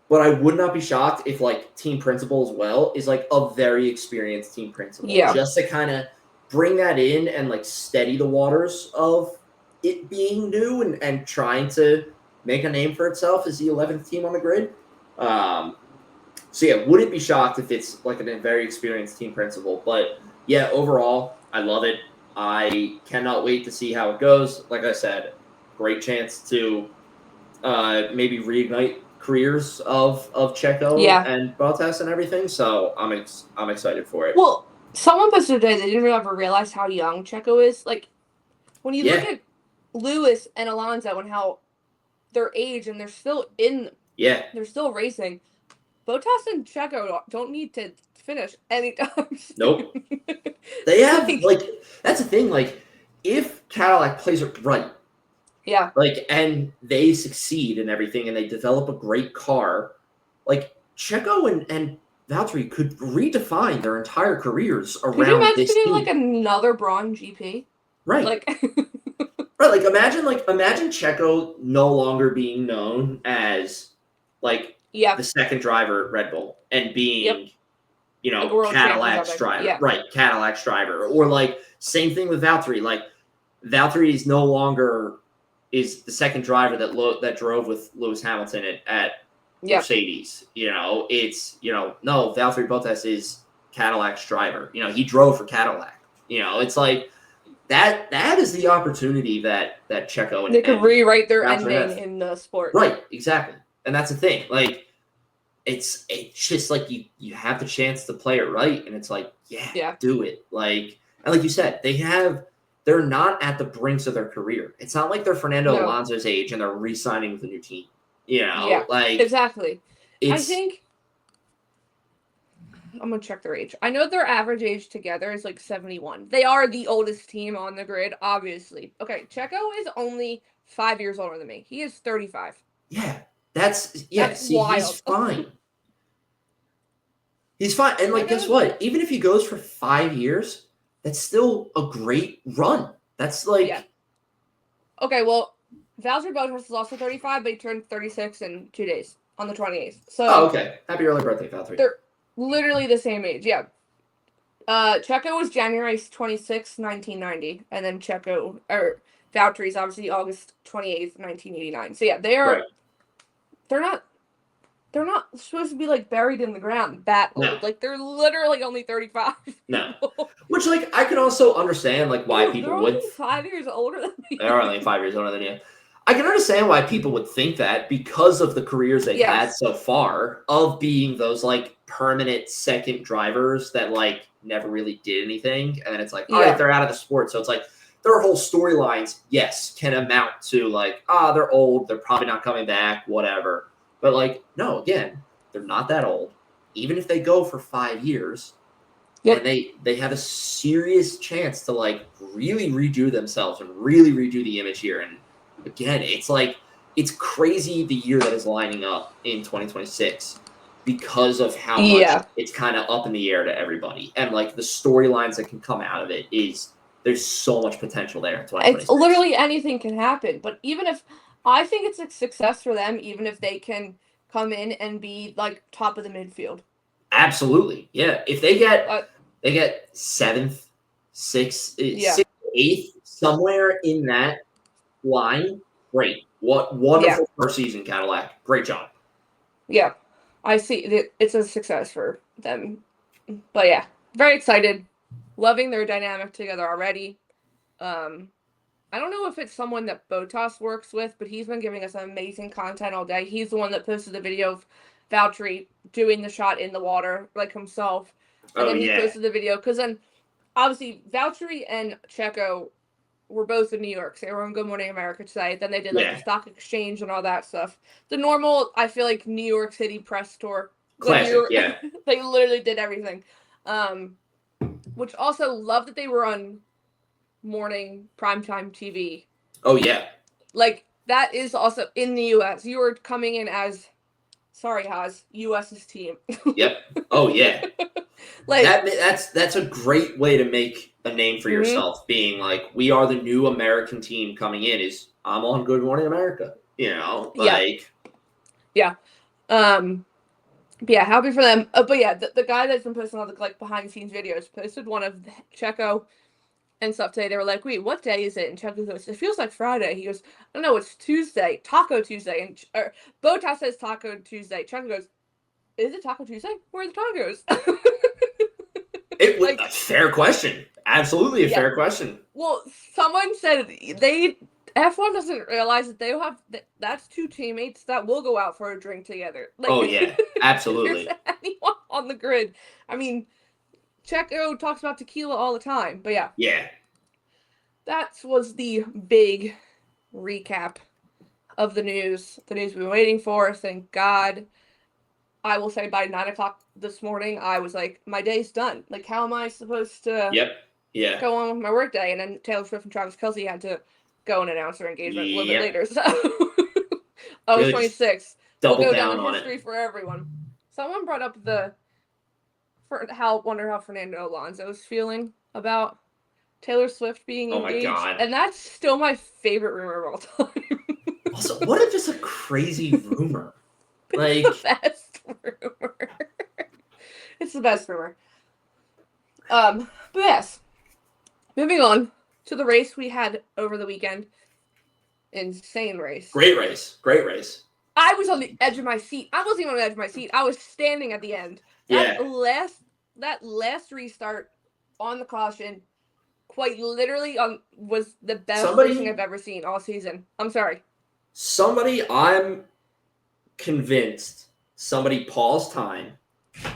but I would not be shocked if, like, team principal as well is, like, a very experienced team principal. Yeah. Just to kind of bring that in and, like, steady the waters of it being new and trying to make a name for itself as the 11th team on the grid. So yeah, wouldn't be shocked if it's like a very experienced team principal. But yeah, overall, I love it. I cannot wait to see how it goes. Like I said, great chance to maybe reignite careers of Checo and Bottas and everything. So I'm excited for it. Well, someone posted today they didn't ever realize how young Checo is. Like when you look at Lewis and Alonso and how their age and they're still they're still racing. Bottas and Checo don't need to finish anytime soon. Nope. They have that's the thing. Like if Cadillac plays it right. Yeah. Like, and they succeed and everything, and they develop a great car. Like, Checo and Valtteri could redefine their entire careers around this team. Could you imagine doing, like, another Braun GP? Right. Right, imagine Checo no longer being known as, the second driver at Red Bull and being, Cadillac's driver. Yeah. Right, Cadillac's driver. Or, same thing with Valtteri. Valtteri is no longer... is the second driver that drove with Lewis Hamilton at Mercedes. No, Valtteri Bottas is Cadillac's driver. He drove for Cadillac. It's like that is the opportunity that Checo and they could rewrite their Valtteri ending in the sport. Right, exactly. And that's the thing. It's just like you have the chance to play it right, and it's like, do it. And like you said, they're not at the brinks of their career. It's not like they're Fernando Alonso's age and they're re-signing with a new team. Exactly. I think I'm gonna check their age. I know their average age together is 71. They are the oldest team on the grid, obviously. Okay, Checo is only 5 years older than me. He is 35. Yeah, that's wild. He's fine. He's fine, and guess what? Even if he goes for 5 years. That's still a great run. That's Okay, well, Valtteri Bottas is also 35, but he turned 36 in 2 days on the 28th. So okay. Happy early birthday, Valtteri. They're literally the same age, yeah. Checo was January 26, 1990, and then Valtteri is obviously August 28th, 1989. So yeah, they're not supposed to be buried in the ground that old. No. They're literally only 35. No. Which I can also understand why people would. They're only 5 years older than me. They're only 5 years older than you. I can understand why people would think that because of the careers they've had so far of being those permanent second drivers that never really did anything, and then it's all right, they're out of the sport. So it's their whole storylines, can amount to they're old, they're probably not coming back, whatever. But no, again, they're not that old. Even if they go for 5 years, and they have a serious chance to really redo themselves and really redo the image here. And again, it's crazy the year that is lining up in 2026 because of how much it's kind of up in the air to everybody. And the storylines that can come out of it there's so much potential there in 2026. It's literally anything can happen. But even if I think it's a success for them, even if they can come in and be top of the midfield. Absolutely, yeah. If they get seventh, sixth, eighth, somewhere in that line, great. What wonderful first season, Cadillac. Great job. Yeah, I see. It's a success for them. But yeah, very excited. Loving their dynamic together already. I don't know if it's someone that Bottas works with, but he's been giving us amazing content all day. He's the one that posted the video of Valtteri doing the shot in the water, himself. And then he posted the video. Because then, obviously, Valtteri and Checo were both in New York. So they were on Good Morning America today. Then they did, the stock exchange and all that stuff. The normal, I feel New York City press tour. Classic, They literally did everything. Which also, love that they were on morning primetime TV. Oh yeah. That is also in the US. You are coming in as US's team. Yep. Oh yeah. That's a great way to make a name for yourself, being we are the new American team coming in I'm on Good Morning America. Yeah, happy for them. But yeah, the guy that's been posting all the behind the scenes videos posted one of Checo and Softee, they were like, wait, what day is it? And Chuck goes, it feels like Friday. He goes, I don't know, it's Tuesday, Taco Tuesday. And Botas says Taco Tuesday. Chuck goes, is it Taco Tuesday? Where are the tacos? It was a fair question. Absolutely a fair question. Well, someone said F1 doesn't realize that they have that's two teammates that will go out for a drink together. Like, oh yeah, absolutely. If there's anyone on the grid, I mean, Checo talks about tequila all the time, but yeah, that was the big recap of the news we've been waiting for. Thank God. I will say by 9 o'clock this morning, I was like, my day's done. Like, how am I supposed to go on with my work day? And then Taylor Swift and Travis Kelce had to go and announce their engagement a little bit later. So I was 26. We'll go down in history for everyone. Someone brought up wonder how Fernando Alonso is feeling about Taylor Swift being engaged. Oh my God. And that's still my favorite rumor of all time. Also, what just a crazy rumor. Like, it's the best rumor. It's the best rumor. But yes. Moving on to the race we had over the weekend. Insane race. Great race. I was on the edge of my seat. I wasn't even on the edge of my seat. I was standing at the end. That last restart on the caution, quite literally, was the best racing I've ever seen all season. I'm sorry. I'm convinced somebody paused time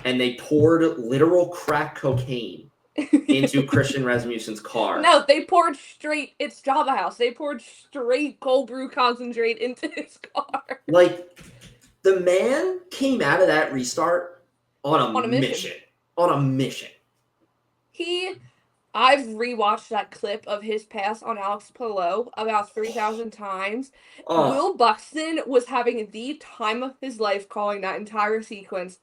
and they poured literal crack cocaine into Christian Rasmussen's car. No, they poured straight. It's Java House. They poured straight cold brew concentrate into his car. Like, the man came out of that restart on a mission. On a mission. I've rewatched that clip of his pass on Alex Palou about 3,000 times. Will Buxton was having the time of his life calling that entire sequence.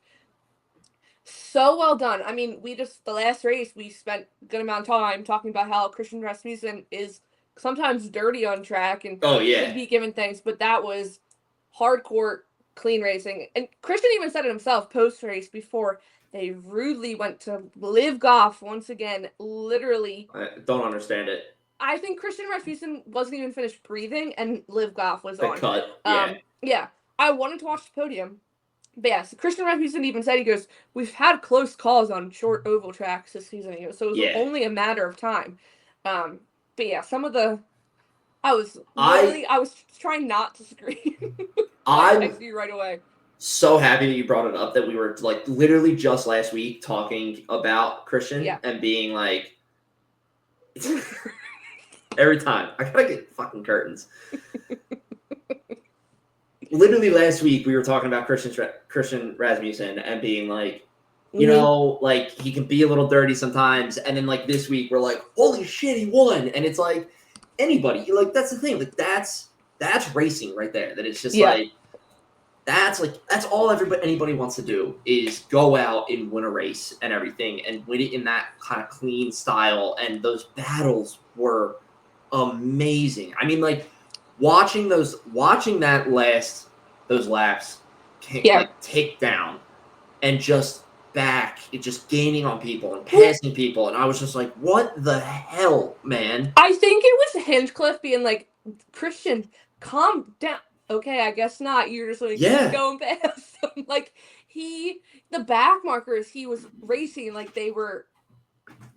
So well done. I mean, the last race, we spent a good amount of time talking about how Christian Rasmussen is sometimes dirty on track and should be given things, but that was hardcore, clean racing. And Christian even said it himself post-race before they rudely went to Liv Goff once again, literally. I don't understand it. I think Christian Rasmussen wasn't even finished breathing, and Liv Goff was on. Cut. Yeah. I wanted to watch the podium. But yes, Christian Rasmussen even said, he goes, we've had close calls on short oval tracks this season. He goes, so it was only a matter of time. But yeah, some of the... I was trying not to scream. I texted you right away. So happy that you brought it up, that we were like literally just last week talking about Christian and being like, every time I gotta get fucking curtains. Literally last week we were talking about Christian Rasmussen and being like, you know, like he can be a little dirty sometimes, and then like this week we're like, holy shit, he won, and it's like anybody, like that's the thing, like that's racing right there. That it's just like. That's all anybody wants to do is go out and win a race and everything and win it in that kind of clean style. And those battles were amazing. I mean, like watching those laps take down and just gaining on people and passing people. And I was just like, what the hell, man? I think it was Hinchcliffe being like, Christian, calm down. Okay, I guess not. You're just like keep going past him. Like the back markers, he was racing like they were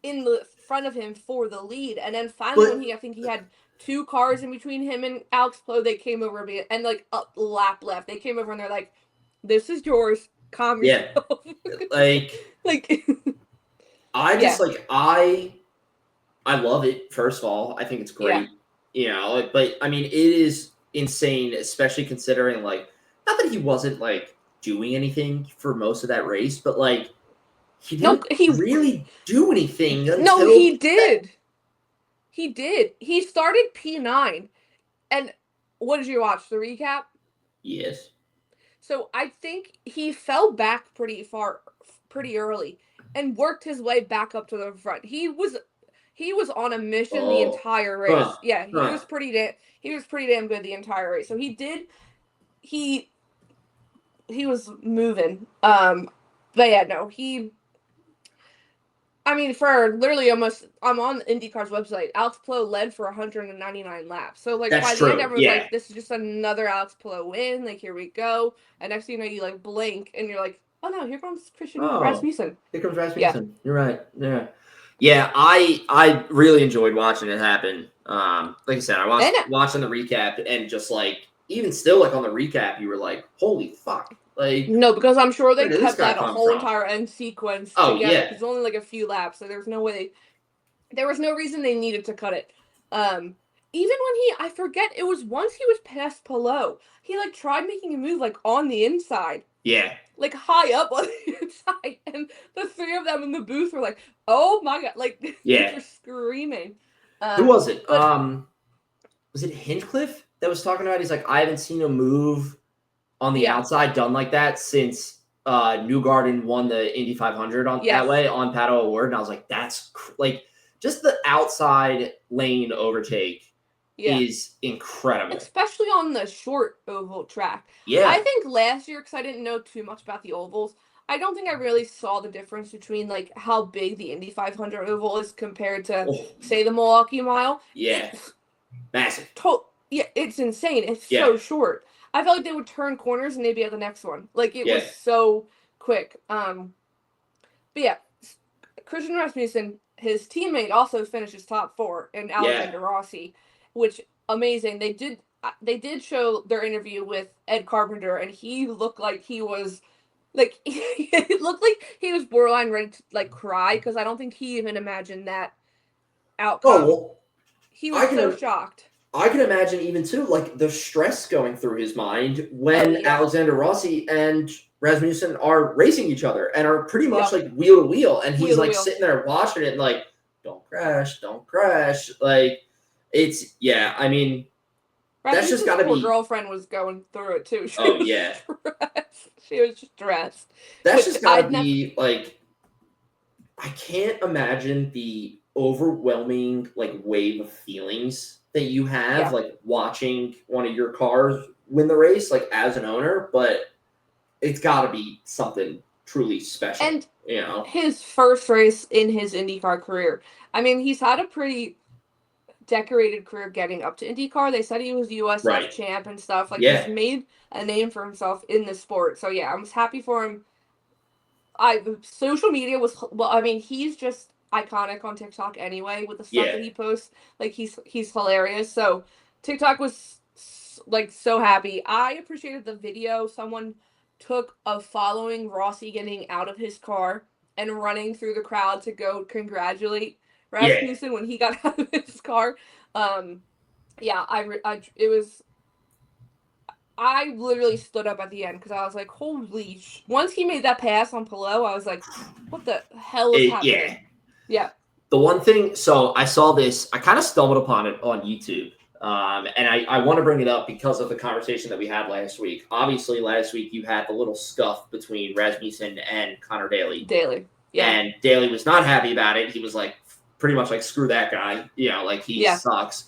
in the front of him for the lead, and then finally I think he had two cars in between him and Alex Palou. They came over and like a lap left. They came over and they're like, "This is yours. Calm yourself." I love it. First of all, I think it's great. You know, but I mean, it is insane, especially considering like not that he wasn't like doing anything for most of that race, but like he didn't really do anything until he did. He started P9. And what did you watch? The recap? Yes. So I think he fell back pretty early and worked his way back up to the front. He was on a mission the entire race. He was pretty damn good the entire race. So he was moving. But yeah, no, I mean, for literally almost, I'm on IndyCar's website. Alex Palou led for 199 laps. So, like, That's by the end, true. everyone's Yeah. like, this is just another Alex Palou win. Like, here we go. And next thing you know, you, like, blink, and you're like, oh, no, here comes Christian Rasmussen. Here comes Rasmussen. Yeah. You're right. Yeah. Yeah, I really enjoyed watching it happen. Like I said, I watching the recap, and just, like, even still, like, on the recap, you were like, holy fuck. Like, no, because I'm sure they where did this kept guy that come whole from? entire end sequence Oh, together. yeah. Because only, like, a few laps. So there's no way there was no reason they needed to cut it. Even when I forget, it was once he was past Palou, he, like, tried making a move, like, on the inside. Yeah. Like, high up on the inside. And the three of them in the booth were like, oh, my God. Like, Yeah. they were screaming. Who was it? But, was it Hinchcliffe that was talking about? He's like, I haven't seen a move on the outside done like that since Newgarden won the Indy 500 that way on Pato O'Ward. And I was like, that's like just the outside lane overtake is incredible. Especially on the short oval track. Yeah. I think last year, because I didn't know too much about the ovals, I don't think I really saw the difference between, like, how big the Indy 500 oval is compared to, say, the Milwaukee Mile. Yeah. Massive. It's insane. It's so short. I felt like they would turn corners and they'd be at the next one. Like, it was so quick. But yeah, Christian Rasmussen, his teammate, also finishes top 4 in Alexander Rossi, which amazing. They did show their interview with Ed Carpenter, and he looked like he was like it looked like he was borderline ready to, like, cry, because I don't think he even imagined that outcome. Well, he was so shocked. I can imagine even too, like, the stress going through his mind when Alexander Rossi and Rasmussen are racing each other and are pretty much like wheel to wheel, and he's like sitting there watching it and like, don't crash. Like, it's I mean, that's just got to be. Girlfriend was going through it too. She was stressed. She was stressed. That's just got to be like, I can't imagine the overwhelming, like, wave of feelings that you have, like, watching one of your cars win the race, like, as an owner, but it's got to be something truly special. And, you know, his first race in his IndyCar career. I mean, he's had a pretty decorated career getting up to IndyCar. They said he was USF champ and stuff. Like, he's made a name for himself in the sport. So, yeah, I'm happy for him. Social media was, well, I mean, he's just iconic on TikTok anyway with the stuff that he posts. Like, he's hilarious. So TikTok was like so happy. I appreciated the video someone took of following Rossi getting out of his car and running through the crowd to go congratulate Rasmussen when he got out of his car. I literally stood up at the end because I was like, holy once he made that pass on Palou, I was like, what the hell is happening? Yeah. The one thing, so I saw this, I kind of stumbled upon it on YouTube. And I want to bring it up because of the conversation that we had last week. Obviously, last week you had the little scuff between Rasmussen and Connor Daly. Yeah. And Daly was not happy about it. He was like, pretty much like, screw that guy. You know, like, he sucks.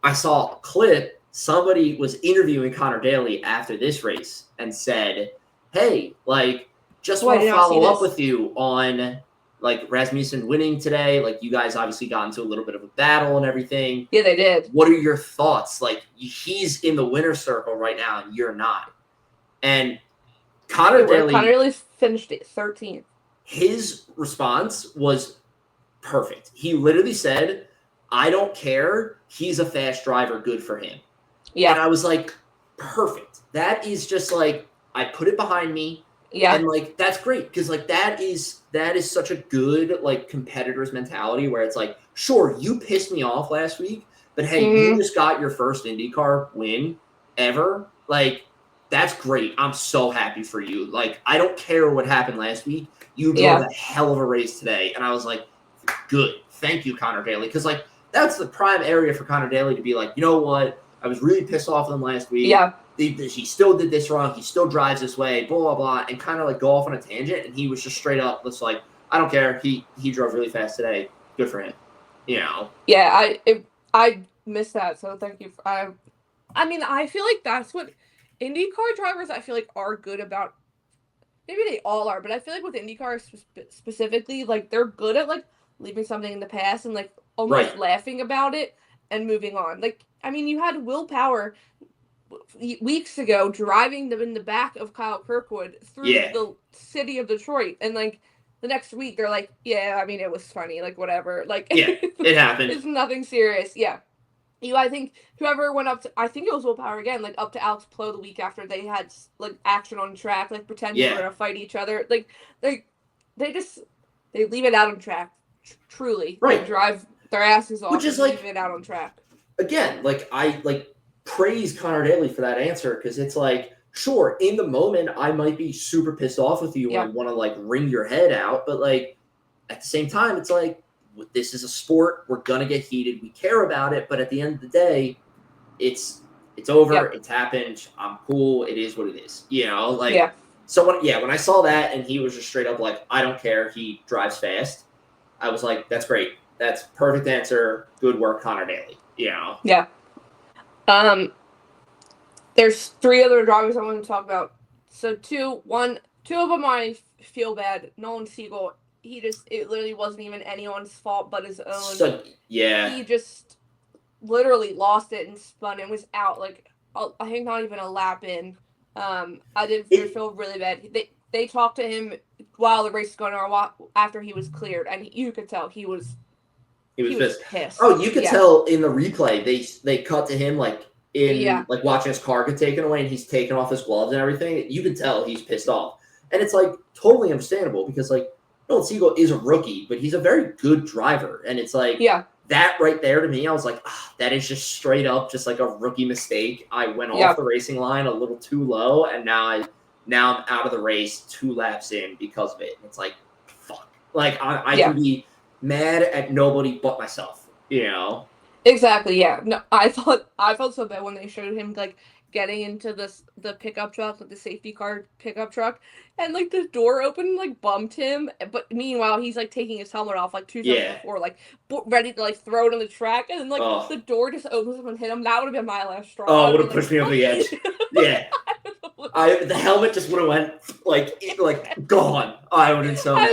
I saw a clip. Somebody was interviewing Connor Daly after this race and said, hey, like, just want to follow up with you on, like, Rasmussen winning today. Like, you guys obviously got into a little bit of a battle and everything. Yeah, they did. What are your thoughts? Like, he's in the winner's circle right now and you're not. And Connor Daly finished it 13th. His response was perfect. He literally said, I don't care. He's a fast driver. Good for him. Yeah. And I was like, perfect. That is just like, I put it behind me. Yeah. And like, that's great. Cause like, that is such a good, like, competitor's mentality where it's like, sure, you pissed me off last week, but hey, you just got your first IndyCar win ever. Like, that's great. I'm so happy for you. Like, I don't care what happened last week. You drove a hell of a race today. And I was like, good. Thank you, Connor Daly. Cause like, that's the prime area for Connor Daly to be like, you know what? I was really pissed off with him last week. Yeah. He still did this wrong. He still drives this way, blah, blah, blah, and kind of like go off on a tangent. And he was just straight up just like, I don't care. He drove really fast today. Good for him. You know? Yeah, I missed that. So thank you. I mean, I feel like that's what IndyCar drivers, I feel like, are good about. maybe they all are, but I feel like with IndyCar specifically, like they're good at like leaving something in the past and like almost Right. laughing about it and moving on. Like, I mean, you had Will Power weeks ago driving them in the back of Kyle Kirkwood through Yeah. the city of Detroit, and like the next week they're like, yeah, I mean, it was funny, like whatever, like Yeah. It happened. it's nothing serious. Yeah. I think whoever went up to, I think it was Will Power again, like up to Alex Plo the week after they had like action on track, like pretending they were Yeah. gonna fight each other. Like they just they leave it out on track. Truly, Right. They drive their asses off Which is and like, leave it out on track. again, like I like praise Connor Daly for that answer, because it's like, sure, in the moment I might be super pissed off with you and want to like wring your head out, but like at the same time, it's like, this is a sport. We're gonna get heated. We care about it, but at the end of the day, it's over. Yep. It's happened. I'm cool. It is what it is. You know, like Yeah. So when I saw that and he was just straight up like, I don't care. He drives fast. I was like, that's great. That's perfect answer. Good work, Connor Daly. You know. Yeah. There's 3 other drivers I want to talk about. So two of them I feel bad. Nolan Siegel, it literally wasn't even anyone's fault but his own. So, yeah. He just literally lost it and spun and was out like I think not even a lap in. I did feel really bad. They talked to him while the race was going on, after he was cleared, and you could tell he was pissed. Oh, you could tell in the replay. They cut to him like like watching his car get taken away, and he's taking off his gloves and everything. You can tell he's pissed off, and it's like totally understandable because like Nolan Siegel is a rookie, but he's a very good driver, and it's like that right there to me. I was like, that is just straight up just like a rookie mistake. I went off the racing line a little too low, and now I'm out of the race 2 laps in because of it. And it's like, fuck. Like I can be mad at nobody but myself, you know? Exactly, yeah. No, I felt so bad when they showed him like getting into the pickup truck, like the safety car pickup truck, and like the door opened, like bumped him. But meanwhile, he's like taking his helmet off like 2 seconds before, like ready to like throw it on the track, and then like the door just opens up and hit him. That would have been my last straw. Oh, it would have pushed me over the edge. Yeah. The helmet just would have went like gone. I would have been so mad.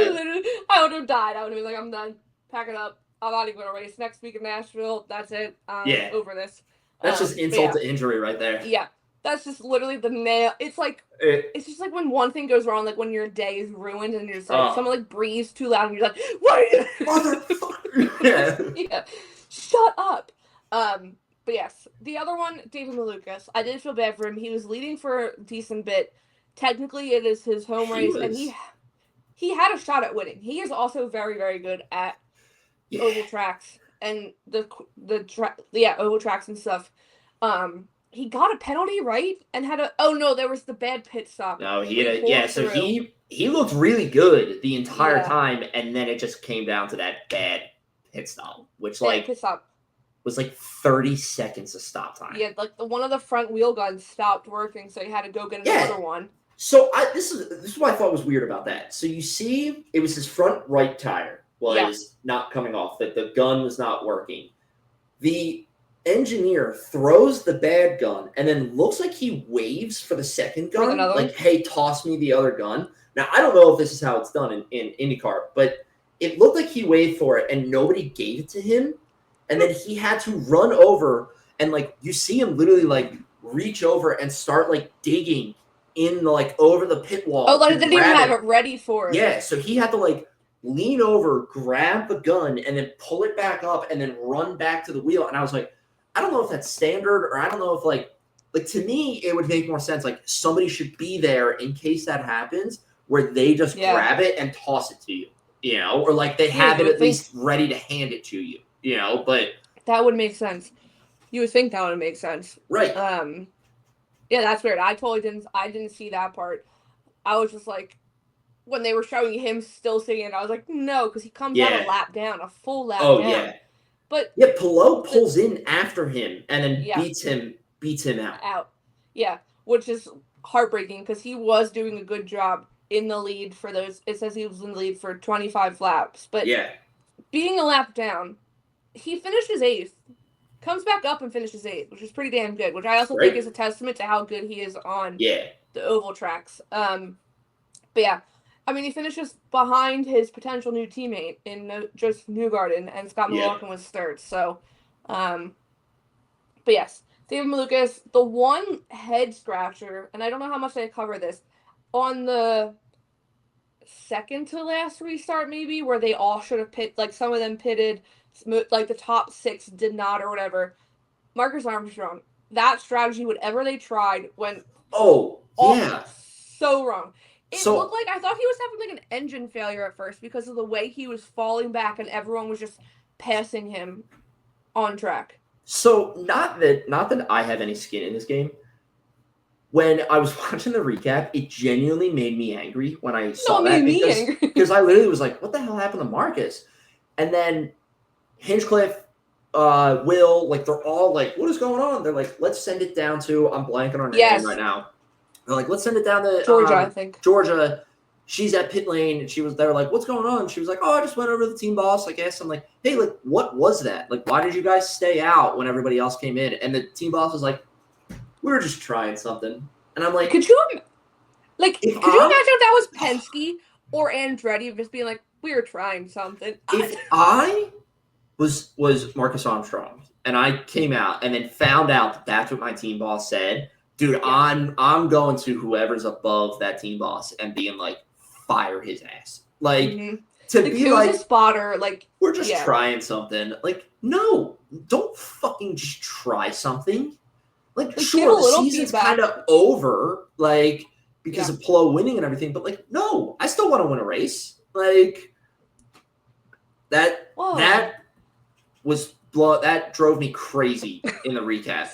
I would have died. I would have been like, I'm done. Pack it up. I'm not even gonna race next week in Nashville. That's it. Over this. That's just insult to injury right there. Yeah. That's just literally the nail. It's like it's just like when one thing goes wrong, like when your day is ruined and you're just like someone like breathes too loud and you're like, what are you motherfucker? Yeah. Shut up. But yes, the other one, David Malukas, I did feel bad for him. He was leading for a decent bit. Technically, it is his home race, and he had a shot at winning. He is also very, very good at oval tracks and oval tracks and stuff. He got a penalty, right? And there was the bad pit stop. No, so he looked really good the entire time, and then it just came down to that bad pit stop, which was like 30 seconds of stop time. Yeah, like one of the front wheel guns stopped working, so he had to go get another one. So this is what I thought was weird about that. So you see, it was his front right tire was not coming off, that the gun was not working. The engineer throws the bad gun and then looks like he waves for the second gun, like, hey, toss me the other gun. Now, I don't know if this is how it's done in IndyCar, but it looked like he waved for it and nobody gave it to him. And then he had to run over and, like, you see him literally, like, reach over and start, like, digging in, like, over the pit wall. Oh, like, they didn't even have it ready for it. Yeah, so he had to, like, lean over, grab the gun, and then pull it back up and then run back to the wheel. And I was like, I don't know if that's standard, or I don't know if, like to me, it would make more sense. Like, somebody should be there in case that happens, where they just grab it and toss it to you, you know, or like they have it at least ready to hand it to you, you know. But that would make sense. You would think that would make sense, right? Yeah, that's weird. I didn't see that part. I was just like, when they were showing him still singing it, I was like, no, because he comes out a lap down, a full lap down. Oh yeah. But Palou pulls in after him and then beats him out. Yeah, which is heartbreaking because he was doing a good job in the lead for those. It says he was in the lead for 25 laps, but being a lap down, he finished his 8th, comes back up and finishes 8th, which is pretty damn good. Which I also think is a testament to how good he is on the oval tracks. But yeah, I mean, he finishes behind his potential new teammate in just Newgarden, and Scott McLaughlin was third. So, but yes, David Malukas, the one head scratcher, and I don't know how much I cover this, on the second to last restart, maybe, where they all should have pit, like some of them pitted, like the top 6 did not or whatever. Marcus Armstrong, that strategy, whatever they tried, went so wrong. It looked like, I thought he was having like an engine failure at first because of the way he was falling back and everyone was just passing him on track. So not that I have any skin in this game. When I was watching the recap, it genuinely made me angry when I saw that because I literally was like, "What the hell happened to Marcus?" And then Hinchcliffe, Will, like they're all like, "What is going on?" They're like, "Let's send it down to." I'm blanking on her name right now. They're like, "Let's send it down to Georgia." I think Georgia. She's at pit lane, and they were like, "What's going on?" She was like, "Oh, I just went over to the team boss, I guess." I'm like, "Hey, like, what was that? Like, why did you guys stay out when everybody else came in?" And the team boss was like, "We were just trying something." And I'm like, could you imagine if that was Penske or Andretti just being like, "We were trying something"? If I was Marcus Armstrong and I came out and then found out that that's what my team boss said, dude, I'm going to whoever's above that team boss and being like, fire his ass. Like, to be like, a spotter, like, we're just trying something. Like, no, don't fucking just try something. Like sure, the season's kind of over, like, because of Plo winning and everything, but like, no, I still want to win a race. Like, that drove me crazy in the recap.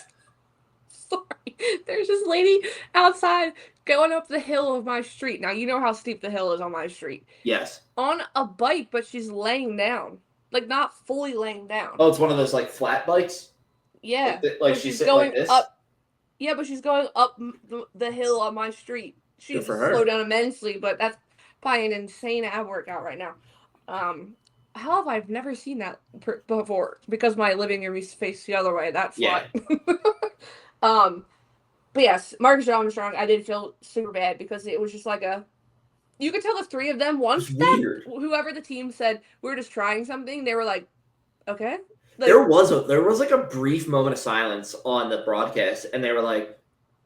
Sorry, there's this lady outside going up the hill of my street. Now, you know how steep the hill is on my street. Yes. On a bike, but she's laying down. Like, not fully laying down. Oh, it's one of those, like, flat bikes? Yeah. Like she's sitting like this? Yeah, but she's going up the hill on my street. She needs to slow down immensely, but that's probably an insane ab workout right now. How have I never seen that before? Because my living room is faced the other way. That's why. But yes, Marcus Armstrong, I did feel super bad because it was just like you could tell the three of them, once that whoever the team said, we're just trying something, they were like, okay. Like, there was like a brief moment of silence on the broadcast, and they were like,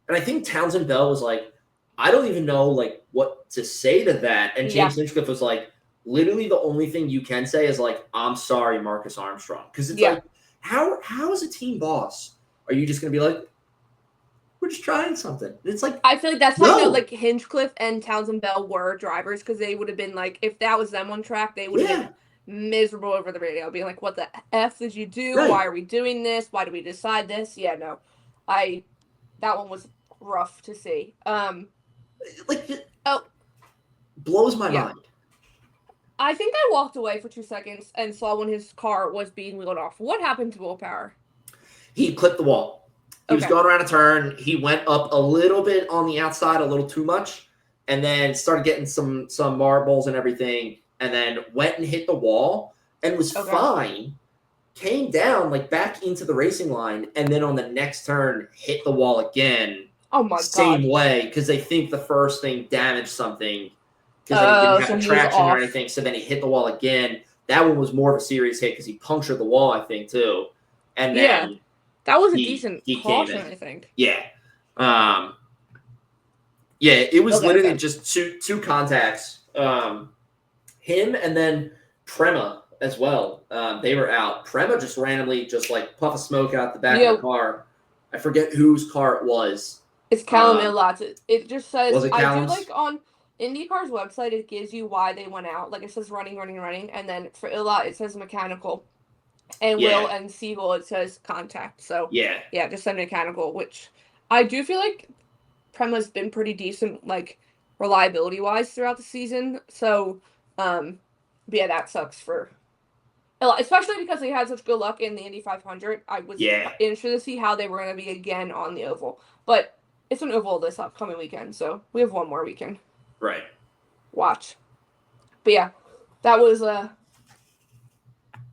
and I think Townsend Bell was like, I don't even know like what to say to that. And James Hinchcliffe was like, literally the only thing you can say is like, I'm sorry, Marcus Armstrong. Because it's like, how as a team boss are you just gonna be like, we're just trying something? It's like, I feel like that's how like Hinchcliffe and Townsend Bell were drivers, because they would have been like, if that was them on track, they would have been miserable over the radio, being like, what the F did you do? Why are we doing this? Why did we decide this? Yeah, no. That one was rough to see. Blows my mind. I think I walked away for 2 seconds and saw when his car was being wheeled off. What happened to Will Power? He clipped the wall. He was going around a turn. He went up a little bit on the outside, a little too much, and then started getting some marbles and everything, and then went and hit the wall and was fine. Came down like back into the racing line, and then on the next turn hit the wall again. Oh my god! Same way, because they think the first thing damaged something because they didn't have traction or anything. So then he hit the wall again. That one was more of a serious hit because he punctured the wall, I think, too. And then that was a decent caution, I think. Yeah. It was literally just two contacts. Him and then Prema as well. They were out. Prema just randomly just like puff of smoke out the back of the car. I forget whose car it was. It's Callum Ilott. It just says, was it Callum's? I do like on IndyCar's website, it gives you why they went out. Like it says running. And then for Ilott, it says mechanical. And Will and Siegel, it says contact. So just said mechanical, which I do feel like Prema's been pretty decent, like reliability wise throughout the season. So, that sucks for Ilott, especially because they had such good luck in the Indy 500. I was interested to see how they were going to be again on the oval, but it's an oval this upcoming weekend, so we have one more weekend. Right. Watch. But that was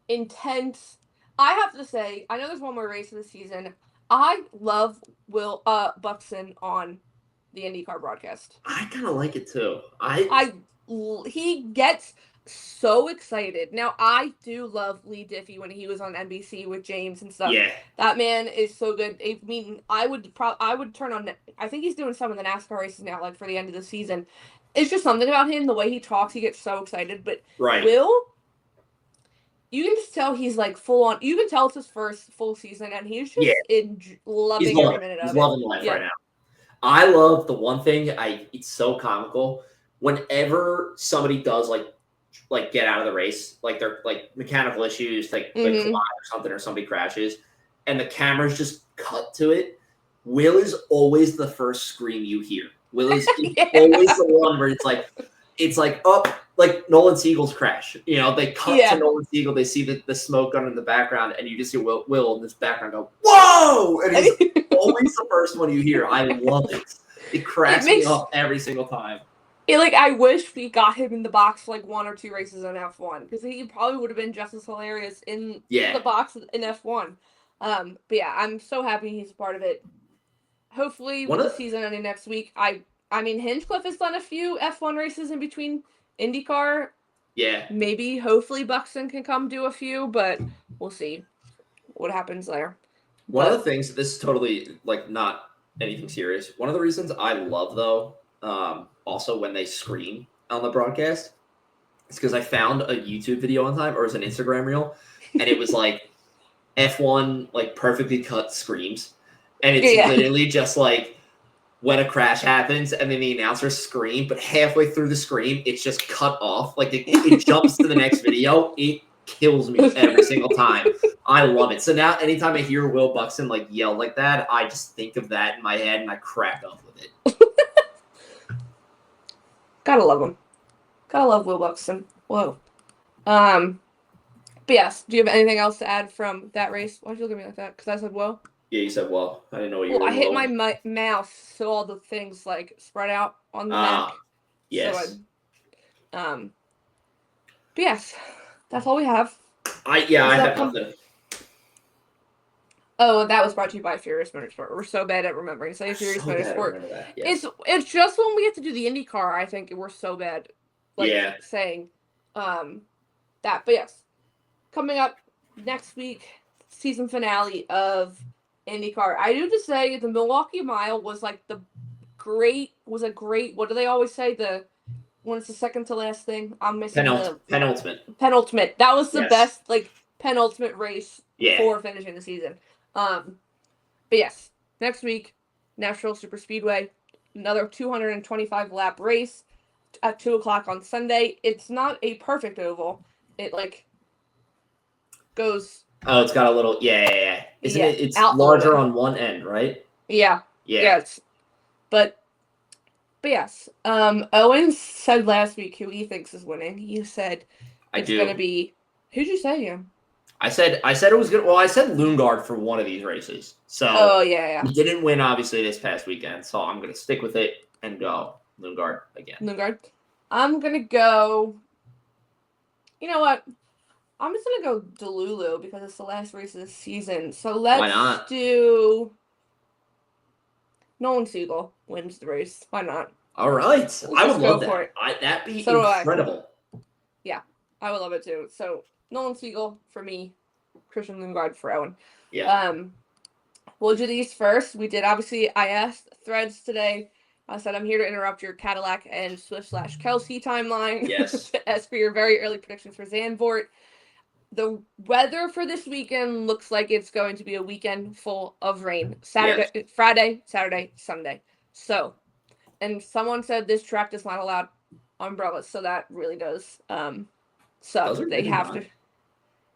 intense. I have to say, I know there's one more race of the season. I love Will Buxton on the IndyCar broadcast. I kind of like it too. He gets so excited. Now, I do love Lee Diffie when he was on NBC with James and stuff. Yeah. That man is so good. I mean, I would turn on. I think he's doing some of the NASCAR races now, like for the end of the season. It's just something about him, the way he talks. He gets so excited. But Right. Will, you can just tell he's like full on. You can tell it's his first full season, and he's just loving every minute of it. He's loving life right now. I love the one thing. It's so comical. Whenever somebody does like get out of the race, like they're like mechanical issues, like collide or something, or somebody crashes, and the cameras just cut to it. Will is always the first scream you hear. Will is always the one where it's like up, like Nolan Siegel's crash. You know, they cut to Nolan Siegel, they see the smoke gun in the background, and you just hear Will in this background go, "Whoa!" And he's always the first one you hear. I love it. It cracks me up every single time. I wish we got him in the box for like 1 or 2 races in F1 because he probably would have been just as hilarious in the box in F1. But yeah, I'm so happy he's a part of it. Hopefully, with the season ending next week, I mean, Hinchcliffe has done a few F1 races in between IndyCar. Yeah. Maybe, hopefully, Buxton can come do a few, but we'll see what happens there. One of the things, this is totally like not anything serious. One of the reasons I love though, also when they scream on the broadcast, is because I found a YouTube video one time, or it was an Instagram reel, and it was like F1 like perfectly cut screams, and it's literally just like when a crash happens and then the announcers scream, but halfway through the scream it's just cut off, like it jumps to the next video. It kills me every single time. I love it. So now anytime I hear Will Buxton like yell like that, I just think of that in my head and I crack up with it. Gotta love him. Gotta love Will Buxton. Whoa. But yes, do you have anything else to add from that race? Why'd you look at me like that? Because I said whoa? Yeah, you said well. I didn't know what you were. I hit my mouth so all the things like spread out on the neck. Yes. So but yes, that's all we have. I have nothing. Oh, that was brought to you by Furious Motorsport. We're so bad at remembering. Say Furious Motorsport. Yes. It's just when we have to do the IndyCar, I think we're so bad. Saying that. But yes, coming up next week, season finale of IndyCar. I do just say the Milwaukee Mile was like a great. What do they always say? When it's the second to last thing, I'm missing penultimate. That was the best penultimate race before finishing the season. But yes, next week, Nashville Super Speedway, another 225 lap race at 2:00 on Sunday. It's not a perfect oval. It goes. Oh, it's got a little Isn't it? It's larger on one end, right? Yeah. Yes. But yes, Owen said last week who he thinks is winning. He said it's going to be. Who'd you say again? I said it was good. Well, I said Lundgaard for one of these races. So he didn't win obviously this past weekend. So I'm going to stick with it and go Lundgaard again. Lundgaard. I'm going to go. You know what? I'm just going to go Delulu because it's the last race of the season. So let's do Nolan Siegel wins the race. Why not? All right. I would love that. That'd be incredible. Yeah, I would love it too. So Nolan Siegel for me, Christian Lundgaard for Owen. Yeah. We'll do these first. We did I asked Threads today. I said I'm here to interrupt your Cadillac and Swift/Kelsey timeline. Yes. As for your very early predictions for Zandvoort. The weather for this weekend looks like it's going to be a weekend full of rain. Friday, Saturday, Sunday. So, and someone said this track does not allow umbrellas, so that really does. So they have to.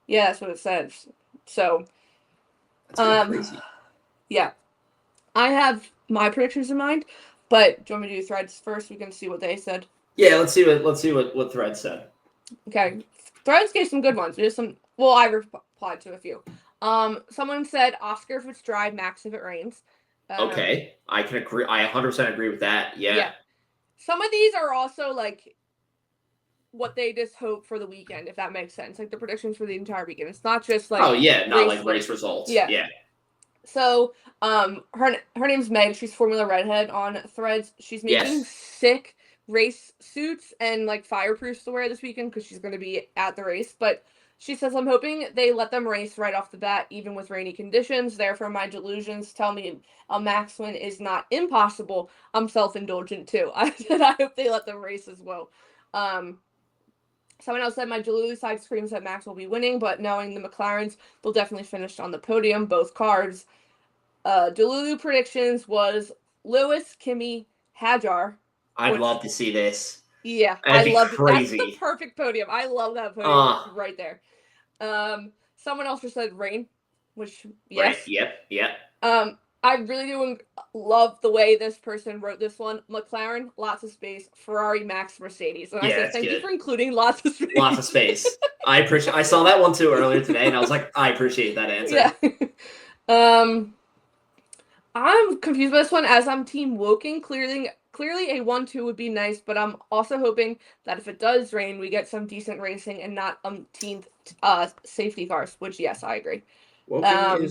Yeah, that's what it says. So, crazy. Yeah, I have my predictions in mind, but do you want me to do Threads first? We can see what they said. Yeah, let's see what Threads said. Okay. Threads gave some good ones. There's some. Well, I replied to a few. Someone said Oscar if it's dry, Max if it rains. Okay, I can agree. I 100% agree with that. Yeah. Some of these are also what they just hope for the weekend, if that makes sense. Like the predictions for the entire weekend. It's not just like not race results. Yeah. So, her name's Meg. She's Formula Redhead on Threads. She's making Yes. sick race suits and like fireproofs to wear this weekend because she's going to be at the race. But she says, I'm hoping they let them race right off the bat, even with rainy conditions. Therefore, my delusions tell me a max win is not impossible. I'm self-indulgent too. I said I hope they let them race as well. Someone else said my Delulu side screams that Max will be winning, but knowing the McLarens, they'll definitely finish on the podium, both cars. Delulu predictions was Lewis, Kimi, Hajar. I'd love to see this. Yeah, That'd I be love it. That's crazy. the perfect podium. I love that podium right there. Someone else just said rain, which yes. Right. Yep. I really do love the way this person wrote this one. McLaren, lots of space. Ferrari, Max, Mercedes. And I said, thank you for including lots of space. Lots of space. I saw that one too earlier today, and I was like, I appreciate that answer. Yeah. I'm confused by this one as I'm Team Woking. Clearly a 1-2 would be nice, but I'm also hoping that if it does rain, we get some decent racing and not umpteenth safety cars, which, yes, I agree. Woking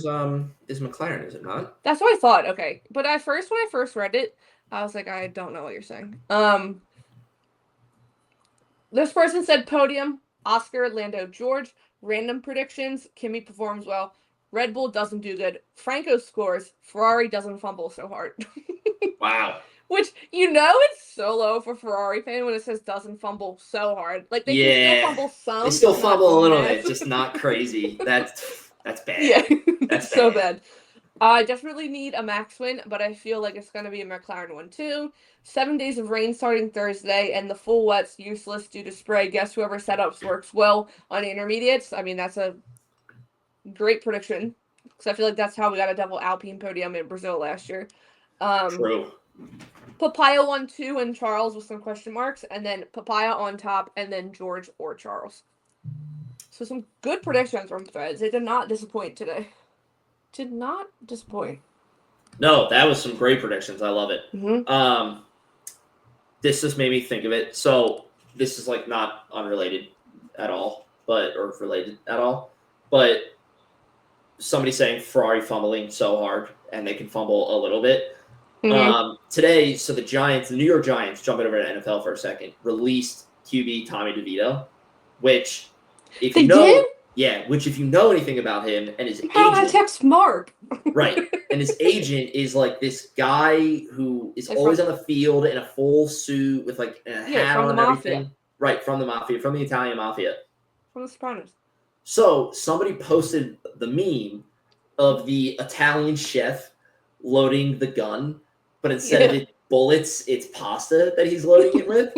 is McLaren, is it not? That's what I thought, okay. But when I first read it, I was like, I don't know what you're saying. This person said podium, Oscar, Lando, George. Random predictions, Kimi performs well. Red Bull doesn't do good. Franco scores. Ferrari doesn't fumble so hard. Wow. Which, it's so low for Ferrari fan when it says doesn't fumble so hard. Like, they can still fumble some. They still fumble a little bit, just not crazy. That's bad. Yeah, that's so bad. I definitely need a Max win, but I feel like it's going to be a McLaren one too. 7 days of rain starting Thursday, and the full wet's useless due to spray. Guess whoever setups works well on the intermediates. I mean, that's a great prediction, because I feel like that's how we got a double Alpine podium in Brazil last year. True. Papaya 1-2 and Charles with some question marks, and then Papaya on top, and then George or Charles. So some good predictions from Threads. They did not disappoint today. Did not disappoint. No, that was some great predictions. I love it. Mm-hmm. This just made me think of it. So this is like not unrelated at all, or related at all. But somebody saying Ferrari fumbling so hard, and they can fumble a little bit. Mm-hmm. Today, so the New York Giants, jumping over to NFL for a second, released QB Tommy DeVito, which if you know anything about him and his agent, I text Mark. Right, and his agent is like this guy who is always on the field in a full suit with like a hat on and everything. Right, from the mafia, from the Italian mafia, from the Sopranos. So somebody posted the meme of the Italian chef loading the gun, but instead of it bullets, it's pasta that he's loading it with.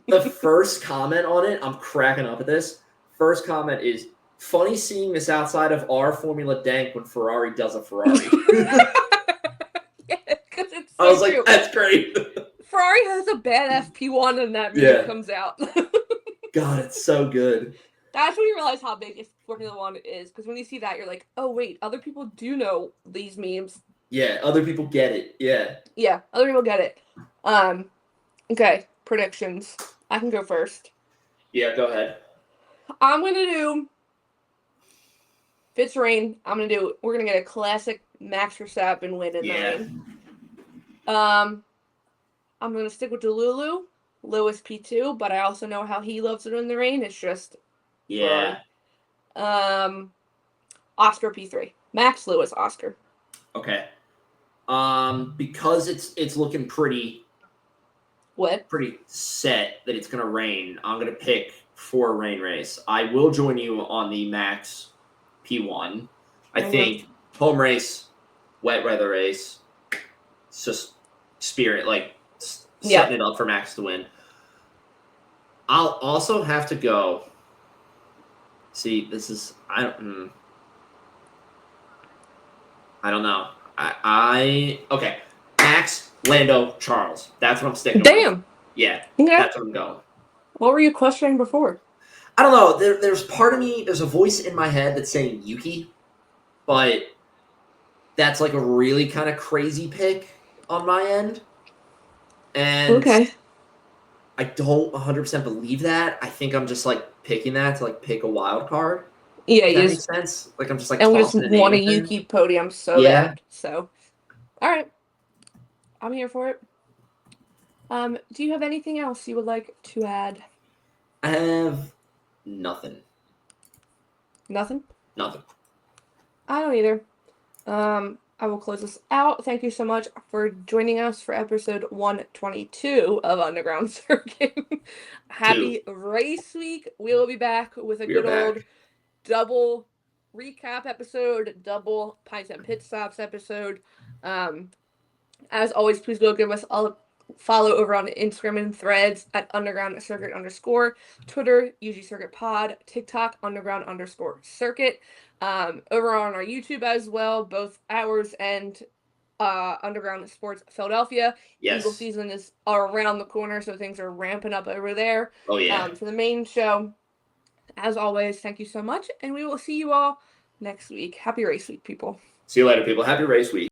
The first comment on it, I'm cracking up at this. First comment is, funny seeing this outside of our Formula Dank when Ferrari does a Ferrari. Yeah, because it's so I was like, that's great. Ferrari has a bad FP1 and that meme comes out. God, it's so good. That's when you realize how big Formula One is, because when you see that, you're like, oh, wait, other people do know these memes. Yeah, other people get it. Yeah. Yeah, other people get it. Okay, predictions. I can go first. Yeah, go ahead. I'm going to do, if it's rain, we're going to get a classic Max Verstappen win in the rain. I'm going to stick with Delulu, Lewis P2, but I also know how he loves it in the rain. It's just... Yeah. Oscar P3. Max, Lewis, Oscar. Okay. Because it's looking pretty set that it's gonna rain, I'm gonna pick for a rain race. I will join you on the Max P1. I think home race, wet weather race, it's just spirit, like setting it up for Max to win. I'll also have to go. See, this is I don't know. Okay. Max, Lando, Charles. That's what I'm sticking with. Damn. Yeah, that's what I'm going. What were you questioning before? I don't know. There's part of me, there's a voice in my head that's saying Yuki, but that's like a really kind of crazy pick on my end. And I don't 100% believe that. I think I'm just like picking that to like pick a wild card. Yeah, If he that is. makes sense. Like I'm just like And we just tossing a name want a in there. Yuki podium so Yeah. bad. So, all right. I'm here for it. Do you have anything else you would like to add? I have nothing. Nothing? Nothing. I don't either. I will close this out. Thank you so much for joining us for episode 122 of Underground Circuit. Happy race week. We will be back with a We are good old back. double recap episode, double pints and pit stops episode. As always, please go give us a follow over on Instagram and Threads at Underground Circuit _, Twitter, UG Circuit Pod, TikTok, Underground _Circuit. Over on our YouTube as well, both ours and Underground Sports Philadelphia. Yes. Eagle season is around the corner, so things are ramping up over there. Oh yeah. For the main show. As always, thank you so much, and we will see you all next week. Happy race week, people. See you later, people. Happy race week.